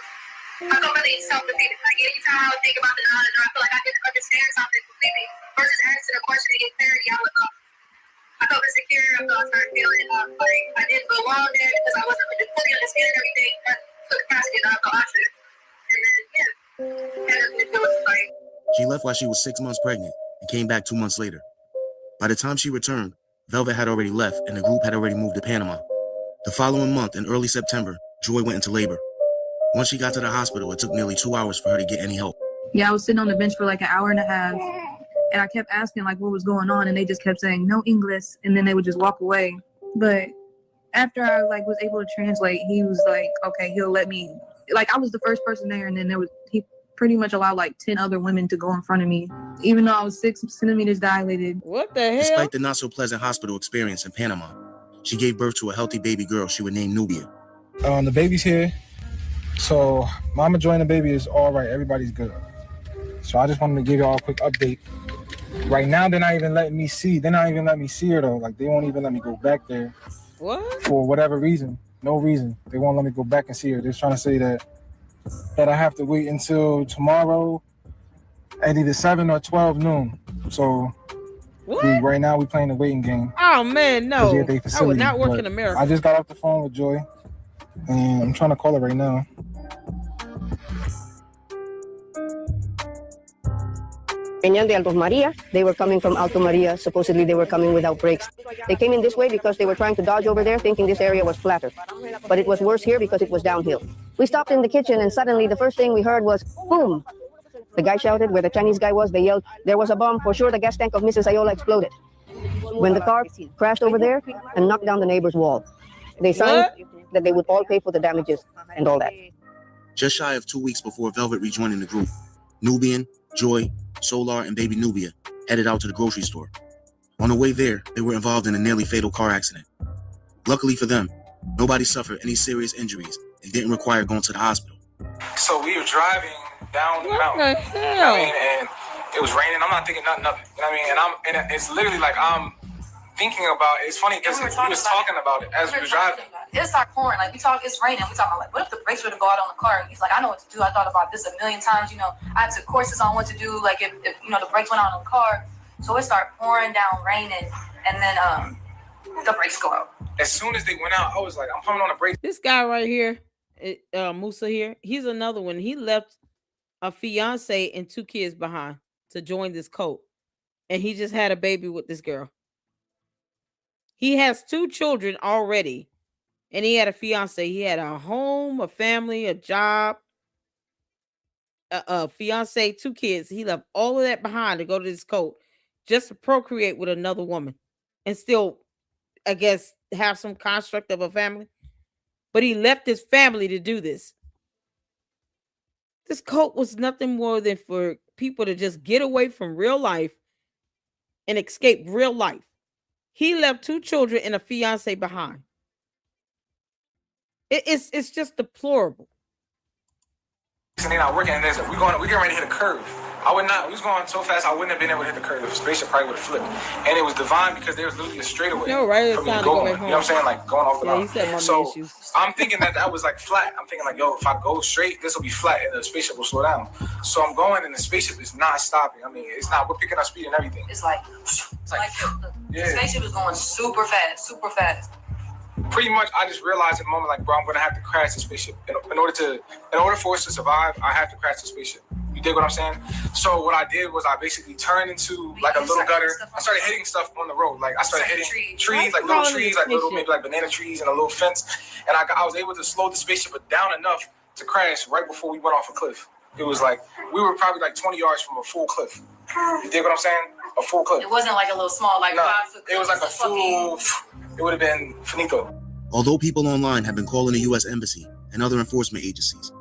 I feel really self-defeated. Like anytime I would think about the knowledge, or I feel like I didn't understand something completely, versus asking a question to get clarity, I felt insecure. I started feeling like I didn't belong there because I wasn't fully understanding everything to the capacity that I thought I should. And then, it was like. She left while she was 6 months pregnant and came back 2 months later. By the time she returned, Velvet had already left and the group had already moved to Panama. The following month, in early September, Joy went into labor. Once she got to the hospital, it took nearly 2 hours for her to get any help. Yeah, I was sitting on the bench for like an hour and a half, and I kept asking like what was going on, and they just kept saying no English, and then they would just walk away. But after I like was able to translate, he was like, okay, he'll let me. Like I was the first person there, and then he pretty much allowed like 10 other women to go in front of me, even though I was 6 centimeters dilated. What the hell? Despite the not so pleasant hospital experience in Panama, she gave birth to a healthy baby girl she would name Nubia. The baby's here. So Mama Joy and the baby is all right. Everybody's good. So I just wanted to give y'all a quick update. Right now, they're not even letting me see. They're not even letting me see her though. Like they won't even let me go back there. What? For whatever reason. No reason. They won't let me go back and see her. They're trying to say that I have to wait until tomorrow at either 7 or 12 noon. So right now we're playing the waiting game. Oh man, no. I would not work But in America. I just got off the phone with Joy. And I'm trying to call her right now. De Altos Maria. They were coming from Alto Maria. Supposedly they were coming without brakes. They came in this way because they were trying to dodge over there, thinking this area was flatter. But it was worse here because it was downhill. We stopped in the kitchen and suddenly the first thing we heard was boom. The guy shouted where the Chinese guy was. They yelled, there was a bomb. For sure the gas tank of Mrs. Ayola exploded. When the car crashed over there and knocked down the neighbor's wall. They signed that they would all pay for the damages and all that. Just shy of 2 weeks before Velvet rejoining the group, Nubian, Joy, Solar, and baby Nubia headed out to the grocery store. On the way there, they were involved in a nearly fatal car accident. Luckily for them, nobody suffered any serious injuries and didn't require going to the hospital. So we were driving down the mountain. What the hell? And it was raining. I'm not thinking nothing. You know what I mean? And it's literally like I'm thinking about it. It's funny because we was talking about it as we were driving. It started pouring. Like it's raining. We talking about like, what if the brakes were to go out on the car? And he's like, I know what to do. I thought about this a million times. You know, I took courses on what to do. Like if the brakes went out on the car, so it started pouring down, raining, and then the brakes go out. As soon as they went out, I was like, I'm pumping on the brakes. This guy right here, Musa here, he's another one. He left a fiance and 2 kids behind to join this cult, and he just had a baby with this girl. He has 2 children already, and he had a fiance. He had a home, a family, a job, a fiance, 2 kids. He left all of that behind to go to this cult just to procreate with another woman and still, I guess, have some construct of a family. But he left his family to do this. This cult was nothing more than for people to just get away from real life and escape real life. He left 2 children and a fiance behind. It's just deplorable. And they're not working, and we're getting ready to hit a curve. I would not. We was going so fast, I wouldn't have been able to hit the curve. The spaceship probably would have flipped. And it was divine because there was literally a straightaway for me to go on. You know what I'm saying? Like going off the line. So I'm thinking that was like flat. I'm thinking like, yo, if I go straight, this will be flat and the spaceship will slow down. So I'm going and the spaceship is not stopping. I mean, it's not. We're picking up speed and everything. It's like the spaceship is going super fast, super fast. Pretty much, I just realized in the moment, like, bro, I'm gonna have to crash the spaceship. In order for us to survive, I have to crash the spaceship. You dig what I'm saying? So what I did was I basically turned into like a little gutter. I started hitting stuff on the road. Like I started hitting trees, like little trees, like little maybe like banana trees and a little fence. And I was able to slow the spaceship down enough to crash right before we went off a cliff. It was like we were probably like 20 yards from a full cliff. You dig what I'm saying? A full cliff. It wasn't like a little small, like 5 foot cliff. It was like a full. It would have been finito. Although people online have been calling the U.S. Embassy and other enforcement agencies,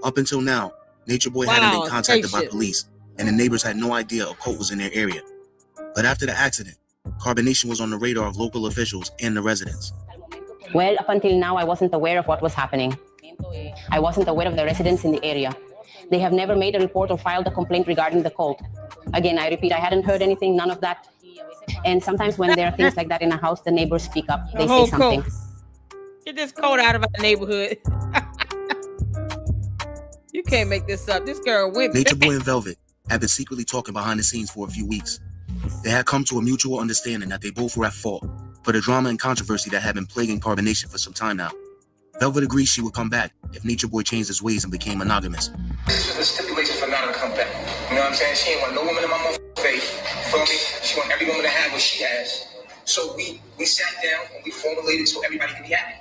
up until now, Nature Boy hadn't been contacted by police, and the neighbors had no idea a cult was in their area. But after the accident, carbonation was on the radar of local officials and the residents. Well, up until now, I wasn't aware of what was happening. I wasn't aware of the residents in the area. They have never made a report or filed a complaint regarding the cult. Again, I repeat, I hadn't heard anything, none of that. And sometimes when there are things like that in a house, the neighbors speak up. They say something. Get this cult out of our neighborhood. You can't make this up. This girl went Nature Boy and Velvet had been secretly talking behind the scenes for a few weeks. They had come to a mutual understanding that they both were at fault for the drama and controversy that had been plaguing carbonation for some time now. Velvet agreed she would come back if Nature Boy changed his ways and became monogamous. This is the stipulation for Nana to come back. You know what I'm saying? She ain't want no woman in my motherfucking face. Feel me? She want every woman to have what she has. So we sat down and we formulated so everybody could be happy.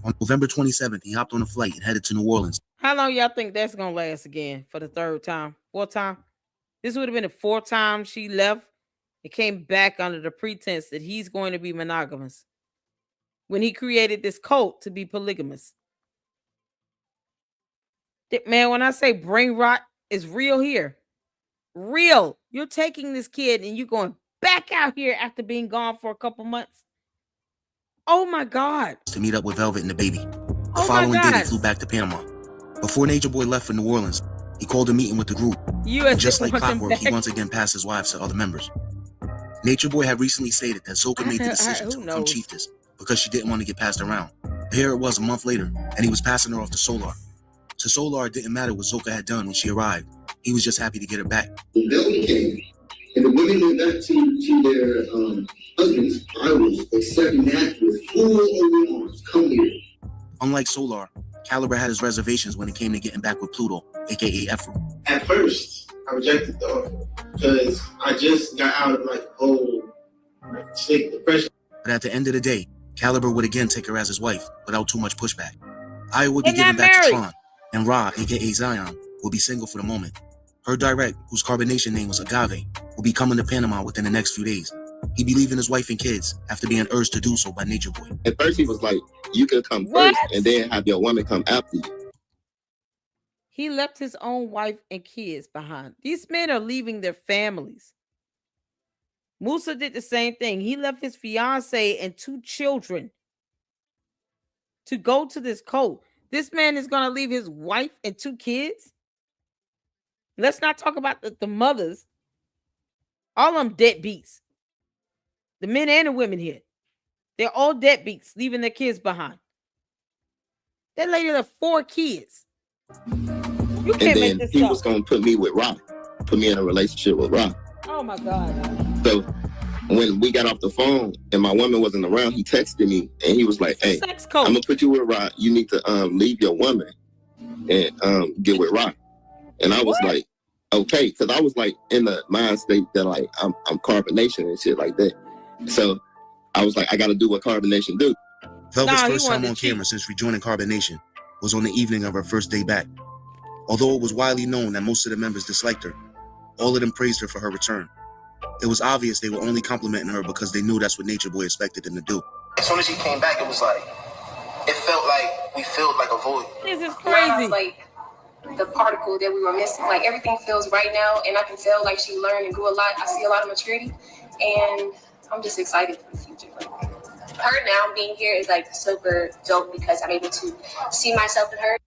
On November 27th, he hopped on a flight and headed to New Orleans. How long y'all think that's gonna last again for the third time? Fourth time? This would have been the fourth time she left and came back under the pretense that he's going to be monogamous when he created this cult to be polygamous. Man, when I say brain rot is real here. Real. You're taking this kid and you're going back out here after being gone for a couple months. Oh my God. To meet up with Velvet and the baby. The following day, they flew back to Panama. Before Nature Boy left for New Orleans, he called a meeting with the group. And just like clockwork, he once again passed his wives to other members. Nature Boy had recently stated that Zoka made the decision to become chieftess because she didn't want to get passed around. But here it was a month later, and he was passing her off to Solar. To Solar, it didn't matter what Zoka had done when she arrived. He was just happy to get her back. When Velvet came, and the women went back to their husbands, I was accepting that with full open arms. Come here. Unlike Solar, Caliber had his reservations when it came to getting back with Pluto, aka Ephraim. At first, I rejected the offer because I just got out of like whole state depression. But at the end of the day, Caliber would again take her as his wife without too much pushback. Aya would be given back to Tron, and Ra, aka Zion, will be single for the moment. Her direct, whose carbonation name was Agave, will be coming to Panama within the next few days. He'd be leaving his wife and kids after being urged to do so by Nature Boy. At first, he was like, you can come first and then have your woman come after you. He left his own wife and kids behind. These men are leaving their families. Musa did the same thing. He left his fiance and 2 children to go to this cult. This man is going to leave his wife and 2 kids? Let's not talk about the mothers. All of them deadbeats. The men and the women here. They're all deadbeats, leaving their kids behind. That lady left 4 kids. You can't make this up. He was going to put me with Rob. Put me in a relationship with Rob. Oh, my God. So when we got off the phone and my woman wasn't around, he texted me and he was like, hey, I'm going to put you with Rob. You need to leave your woman and get with Rob. And I was like, okay, because I was like in the mind state that like I'm carbonation and shit like that. So I was like, I got to do what carbonation do. Velvet's first time on camera since rejoining carbonation was on the evening of her first day back. Although it was widely known that most of the members disliked her, all of them praised her for her return. It was obvious they were only complimenting her because they knew that's what Nature Boy expected them to do. As soon as he came back, it was like, it felt like we filled like a void. This is crazy. Like the particle that we were missing. Like everything feels right now, and I can tell like she learned and grew a lot. I see a lot of maturity, and I'm just excited for the future. Like, her now being here is like super dope because I'm able to see myself in her.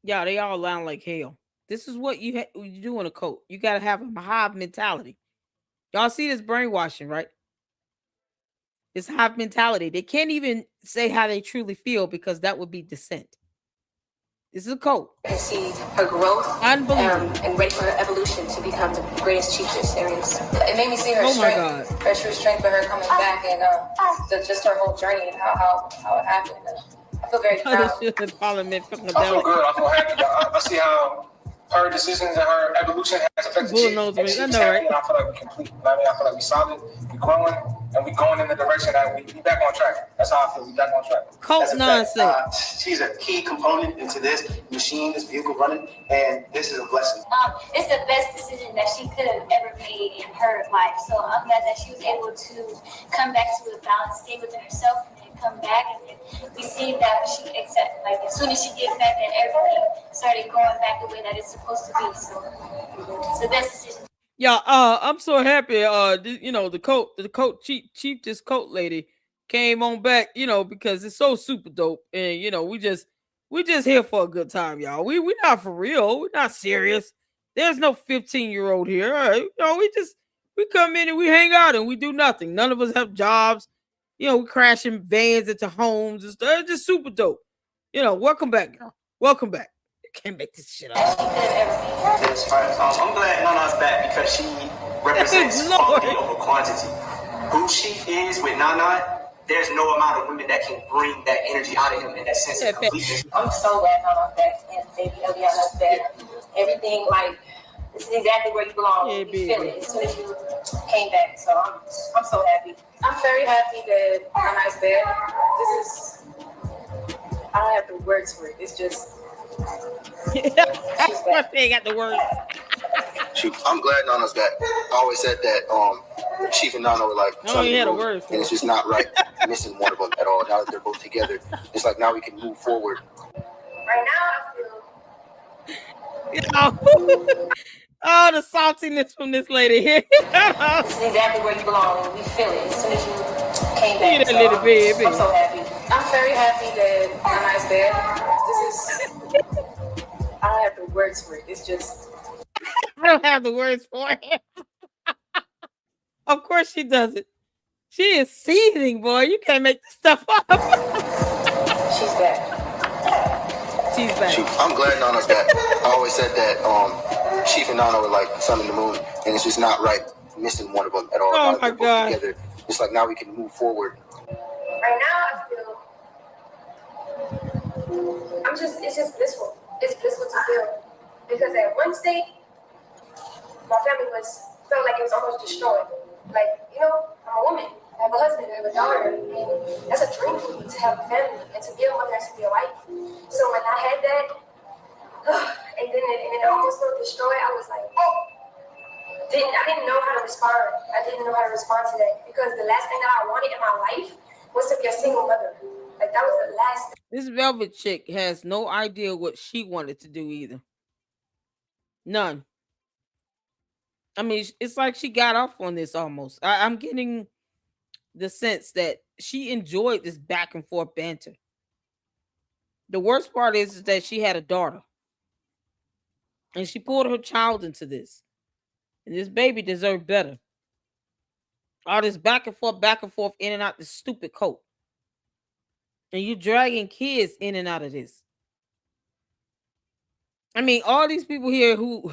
Yeah, they all lying like hell. This is what you do in a cult. You got to have a mob mentality. Y'all see this brainwashing, right? This hive mentality. They can't even say how they truly feel because that would be dissent. This is a cult. I see her growth and ready for her evolution to become the greatest chiefess there is. It made me see her strength, her true strength, for her coming back, and just her whole journey and how it happened. I feel very proud. I feel good. I feel happy. I see how her decisions and her evolution has affected Chief. And Chief's happy, and I feel like we're complete. I mean, I feel like we're solid, we're growing, and we're going in the direction that we back on track. That's how I feel. We back on track. Cult nonsense. She's a key component into this machine, this vehicle running, and this is a blessing. It's the best decision that she could have ever made in her life. So I'm glad that she was able to come back to a balance, stay within herself, and come back. And we see that she accepts, like as soon as she gets back, that everything started going back the way that it's supposed to be. So it's the best decision. Yeah, I'm so happy. The coat chief, this coat lady came on back. Because it's so super dope, and we just here for a good time, y'all. We not for real. We're not serious. There's no 15-year-old here. All right? We come in and we hang out and we do nothing. None of us have jobs. We crashing vans into homes and stuff. It's just super dope. Welcome back, girl. Welcome back. Can't make this shit up. I'm glad Nana's back because she represents quality over quantity. Who she is with Nana, there's no amount of women that can bring that energy out of him and that sense of completeness. I'm so glad Nana's back and baby Eliana's back. Everything, like, this is exactly where you belong. Yeah, you feel it as soon as you came back. So I'm so happy. I'm very happy that Nana's back. I don't have the words for it. It's just. That's what they got the word. I'm glad Nana's back. I always said that Chief and Nana were like something, and it's just not right. Missing one of them at all. Now that they're both together, it's like now we can move forward. Right now, I feel. Oh, the saltiness from this lady here. This is exactly where you belong. We feel it as soon as you came back. So little baby. I'm so happy. I'm very happy that Nana's back. I don't have the words for it. It's just. I don't have the words for it. Of course she doesn't. She is seething, boy. You can't make this stuff up. She's back. She's back. I'm glad Nana's back. I always said that Chief and Nana were like sun and the moon, and it's just not right. Missing one of them at all. Oh my God. Together, it's like now we can move forward. Right now, I feel. It's just blissful. It's blissful to feel. Because at one state, my family felt like it was almost destroyed. Like, I'm a woman. I have a husband. I have a daughter. And that's a dream for me to have a family and to be a mother and to be a wife. So when I had that, and then it almost felt destroyed, I was like, I didn't know how to respond. I didn't know how to respond to that. Because the last thing that I wanted in my life was to be a single mother. Like, that was the last thing. This Velvet chick has no idea what she wanted to do either. None. I mean, it's like she got off on this almost. I'm getting the sense that she enjoyed this back and forth banter. The worst part is that she had a daughter. And she pulled her child into this. And this baby deserved better. All this back and forth, in and out this stupid coat. And you dragging kids in and out of this. I mean, all these people here who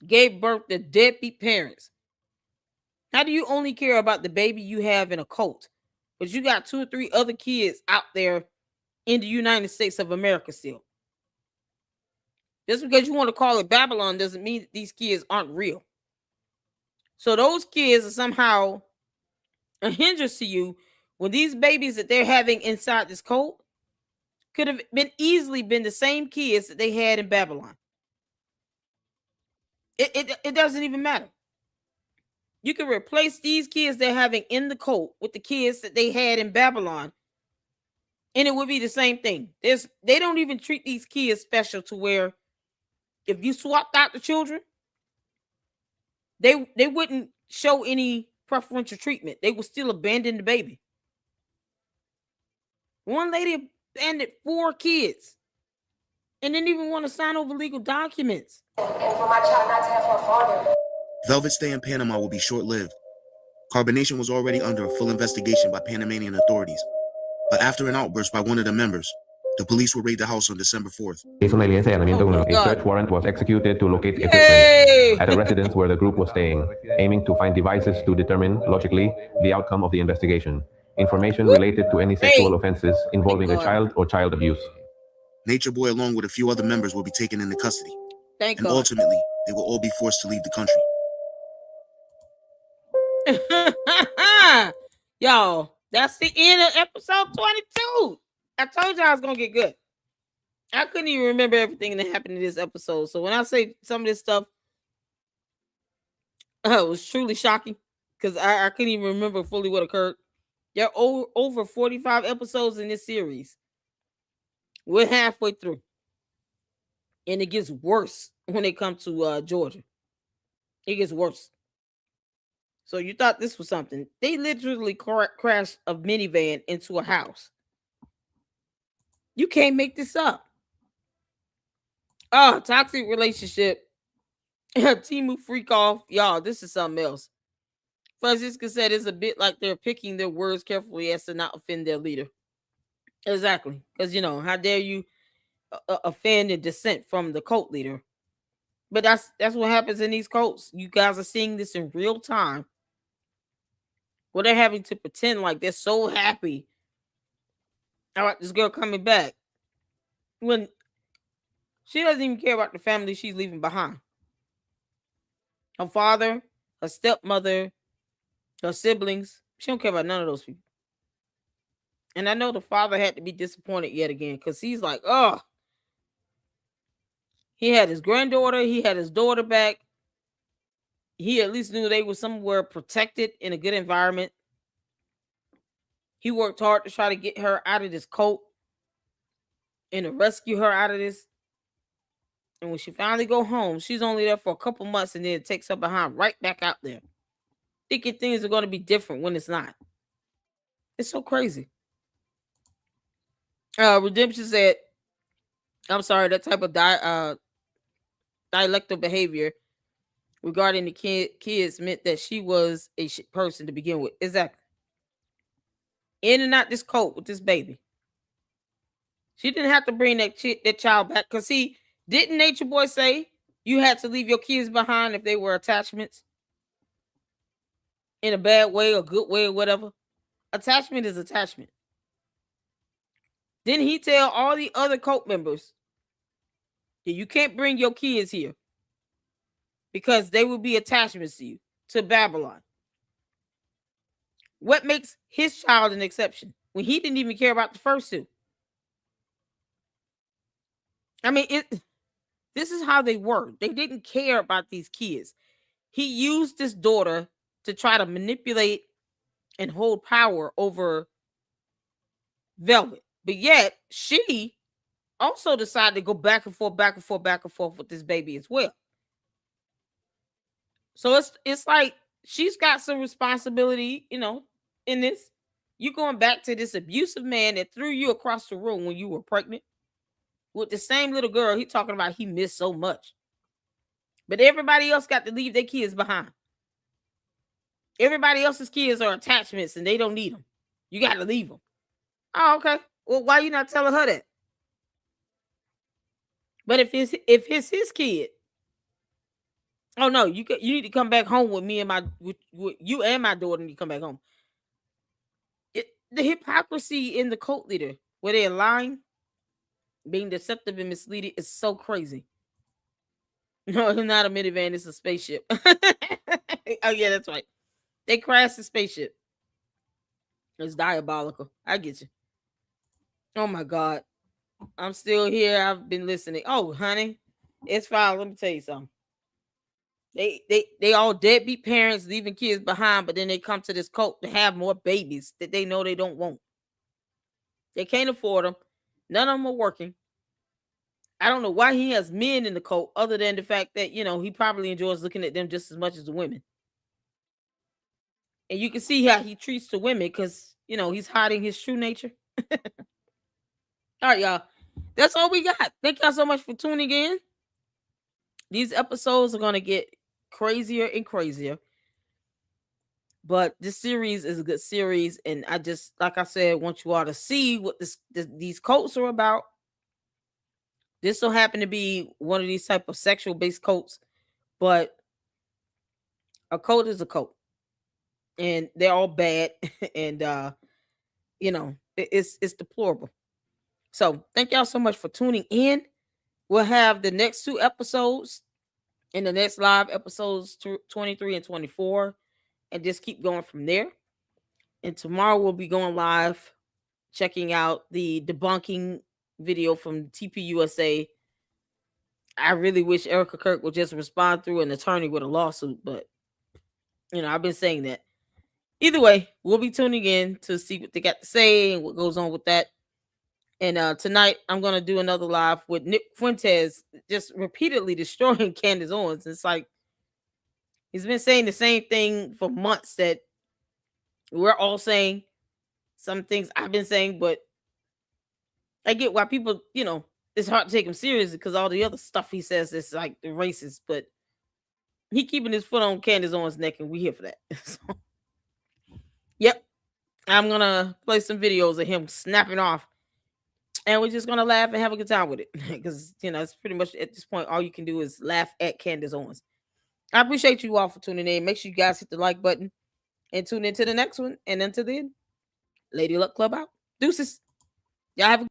gave birth to deadbeat parents. How do you only care about the baby you have in a cult? But you got 2 or 3 other kids out there in the United States of America still. Just because you want to call it Babylon doesn't mean that these kids aren't real. So those kids are somehow a hindrance to you when these babies that they're having inside this cult could have easily been the same kids that they had in Babylon. It doesn't even matter. You can replace these kids they're having in the cult with the kids that they had in Babylon, and it would be the same thing. They don't even treat these kids special to where if you swapped out the children, they wouldn't show any preferential treatment. They would still abandon the baby. One lady abandoned 4 kids. and didn't even want to sign over legal documents. And for my child not to have her father. Velvet's stay in Panama will be short-lived. Carbonation was already under a full investigation by Panamanian authorities. But after an outburst by one of the members, the police will raid the house on December 4th. A search warrant was executed to locate equipment at a residence where the group was staying, aiming to find devices to determine, logically, the outcome of the investigation. Information related to any sexual offenses involving a child or child abuse. Nature Boy, along with a few other members, will be taken into custody. Thank and God. Ultimately, they will all be forced to leave the country. Y'all, that's the end of episode 22. I told y'all I was going to get good. I couldn't even remember everything that happened in this episode. So when I say some of this stuff it was truly shocking because I couldn't even remember fully what occurred. There are over 45 episodes in this series. We're halfway through. And it gets worse when it comes to Georgia. It gets worse. So you thought this was something. They literally crashed a minivan into a house. You can't make this up. Oh, toxic relationship. Timu freak off. Y'all, this is something else. Francisca said it's a bit like they're picking their words carefully as to not offend their leader. Exactly. Because, how dare you offend and dissent from the cult leader. But that's what happens in these cults. You guys are seeing this in real time. Where they're having to pretend like they're so happy about this girl coming back. When she doesn't even care about the family she's leaving behind. Her father, her stepmother, her siblings. She don't care about none of those people. And I know the father had to be disappointed yet again. Because he's like, oh. He had his granddaughter. He had his daughter back. He at least knew they were somewhere protected in a good environment. He worked hard to try to get her out of this cult and to rescue her out of this. And when she finally go home, she's only there for a couple months and then it takes her behind right back out there. Thinking things are going to be different when it's not. It's so crazy. Redemption said, I'm sorry, that type of dialectal behavior regarding the kids meant that she was a person to begin with. Exactly. In and out this cult with this baby. She didn't have to bring that child back because didn't Nature Boy say you had to leave your kids behind if they were attachments? In a bad way or good way or whatever. Attachment is attachment. Didn't he tell all the other cult members that you can't bring your kids here because they will be attachments to you, to Babylon? What makes his child an exception when he didn't even care about the first two? I mean, this is how they were. They didn't care about these kids. He used this daughter to try to manipulate and hold power over Velvet. But yet, she also decided to go back and forth with this baby as well. So it's like she's got some responsibility, in this. You going back to this abusive man that threw you across the room when you were pregnant with the same little girl he talking about he missed so much. But everybody else got to leave their kids behind. Everybody else's kids are attachments and they don't need them. You got to leave them. Oh, okay. Well, why you not telling her that? But if it's his kid, oh no, you need to come back home with me and with you and my daughter. And you come back home. The hypocrisy in the cult leader, where they're lying, being deceptive and misleading, is so crazy. No, it's not a minivan; it's a spaceship. Oh yeah, that's right. They crashed the spaceship. It's diabolical. I get you. Oh my God. I'm still here. I've been listening. Oh, honey, it's fine. Let me tell you something. They all deadbeat parents leaving kids behind, but then they come to this cult to have more babies that they know they don't want. They can't afford them. None of them are working. I don't know why he has men in the cult, other than the fact that he probably enjoys looking at them just as much as the women. And you can see how he treats the women because he's hiding his true nature. All right, y'all. That's all we got. Thank y'all so much for tuning in. These episodes are going to get crazier and crazier. But this series is a good series. And I just, like I said, want you all to see what these cults are about. This will happen to be one of these type of sexual-based cults. But a cult is a cult. And they're all bad. And, it's deplorable. So thank y'all so much for tuning in. We'll have the next 2 episodes in the next live episodes 23 and 24, and just keep going from there. And tomorrow we'll be going live, checking out the debunking video from TPUSA. I really wish Erica Kirk would just respond through an attorney with a lawsuit, but I've been saying that. Either way, we'll be tuning in to see what they got to say and what goes on with that. And tonight, I'm going to do another live with Nick Fuentes, just repeatedly destroying Candace Owens. It's like he's been saying the same thing for months that we're all saying. Some things I've been saying, but I get why people, it's hard to take him seriously because all the other stuff he says is like racist. But he keeping his foot on Candace Owens' neck, and we here for that. So, yep. I'm going to play some videos of him snapping off. And we're just going to laugh and have a good time with it. Because, it's pretty much at this point, all you can do is laugh at Candace Owens. I appreciate you all for tuning in. Make sure you guys hit the like button and tune into the next one. And until then, Lady Luck Club out. Deuces. Y'all have a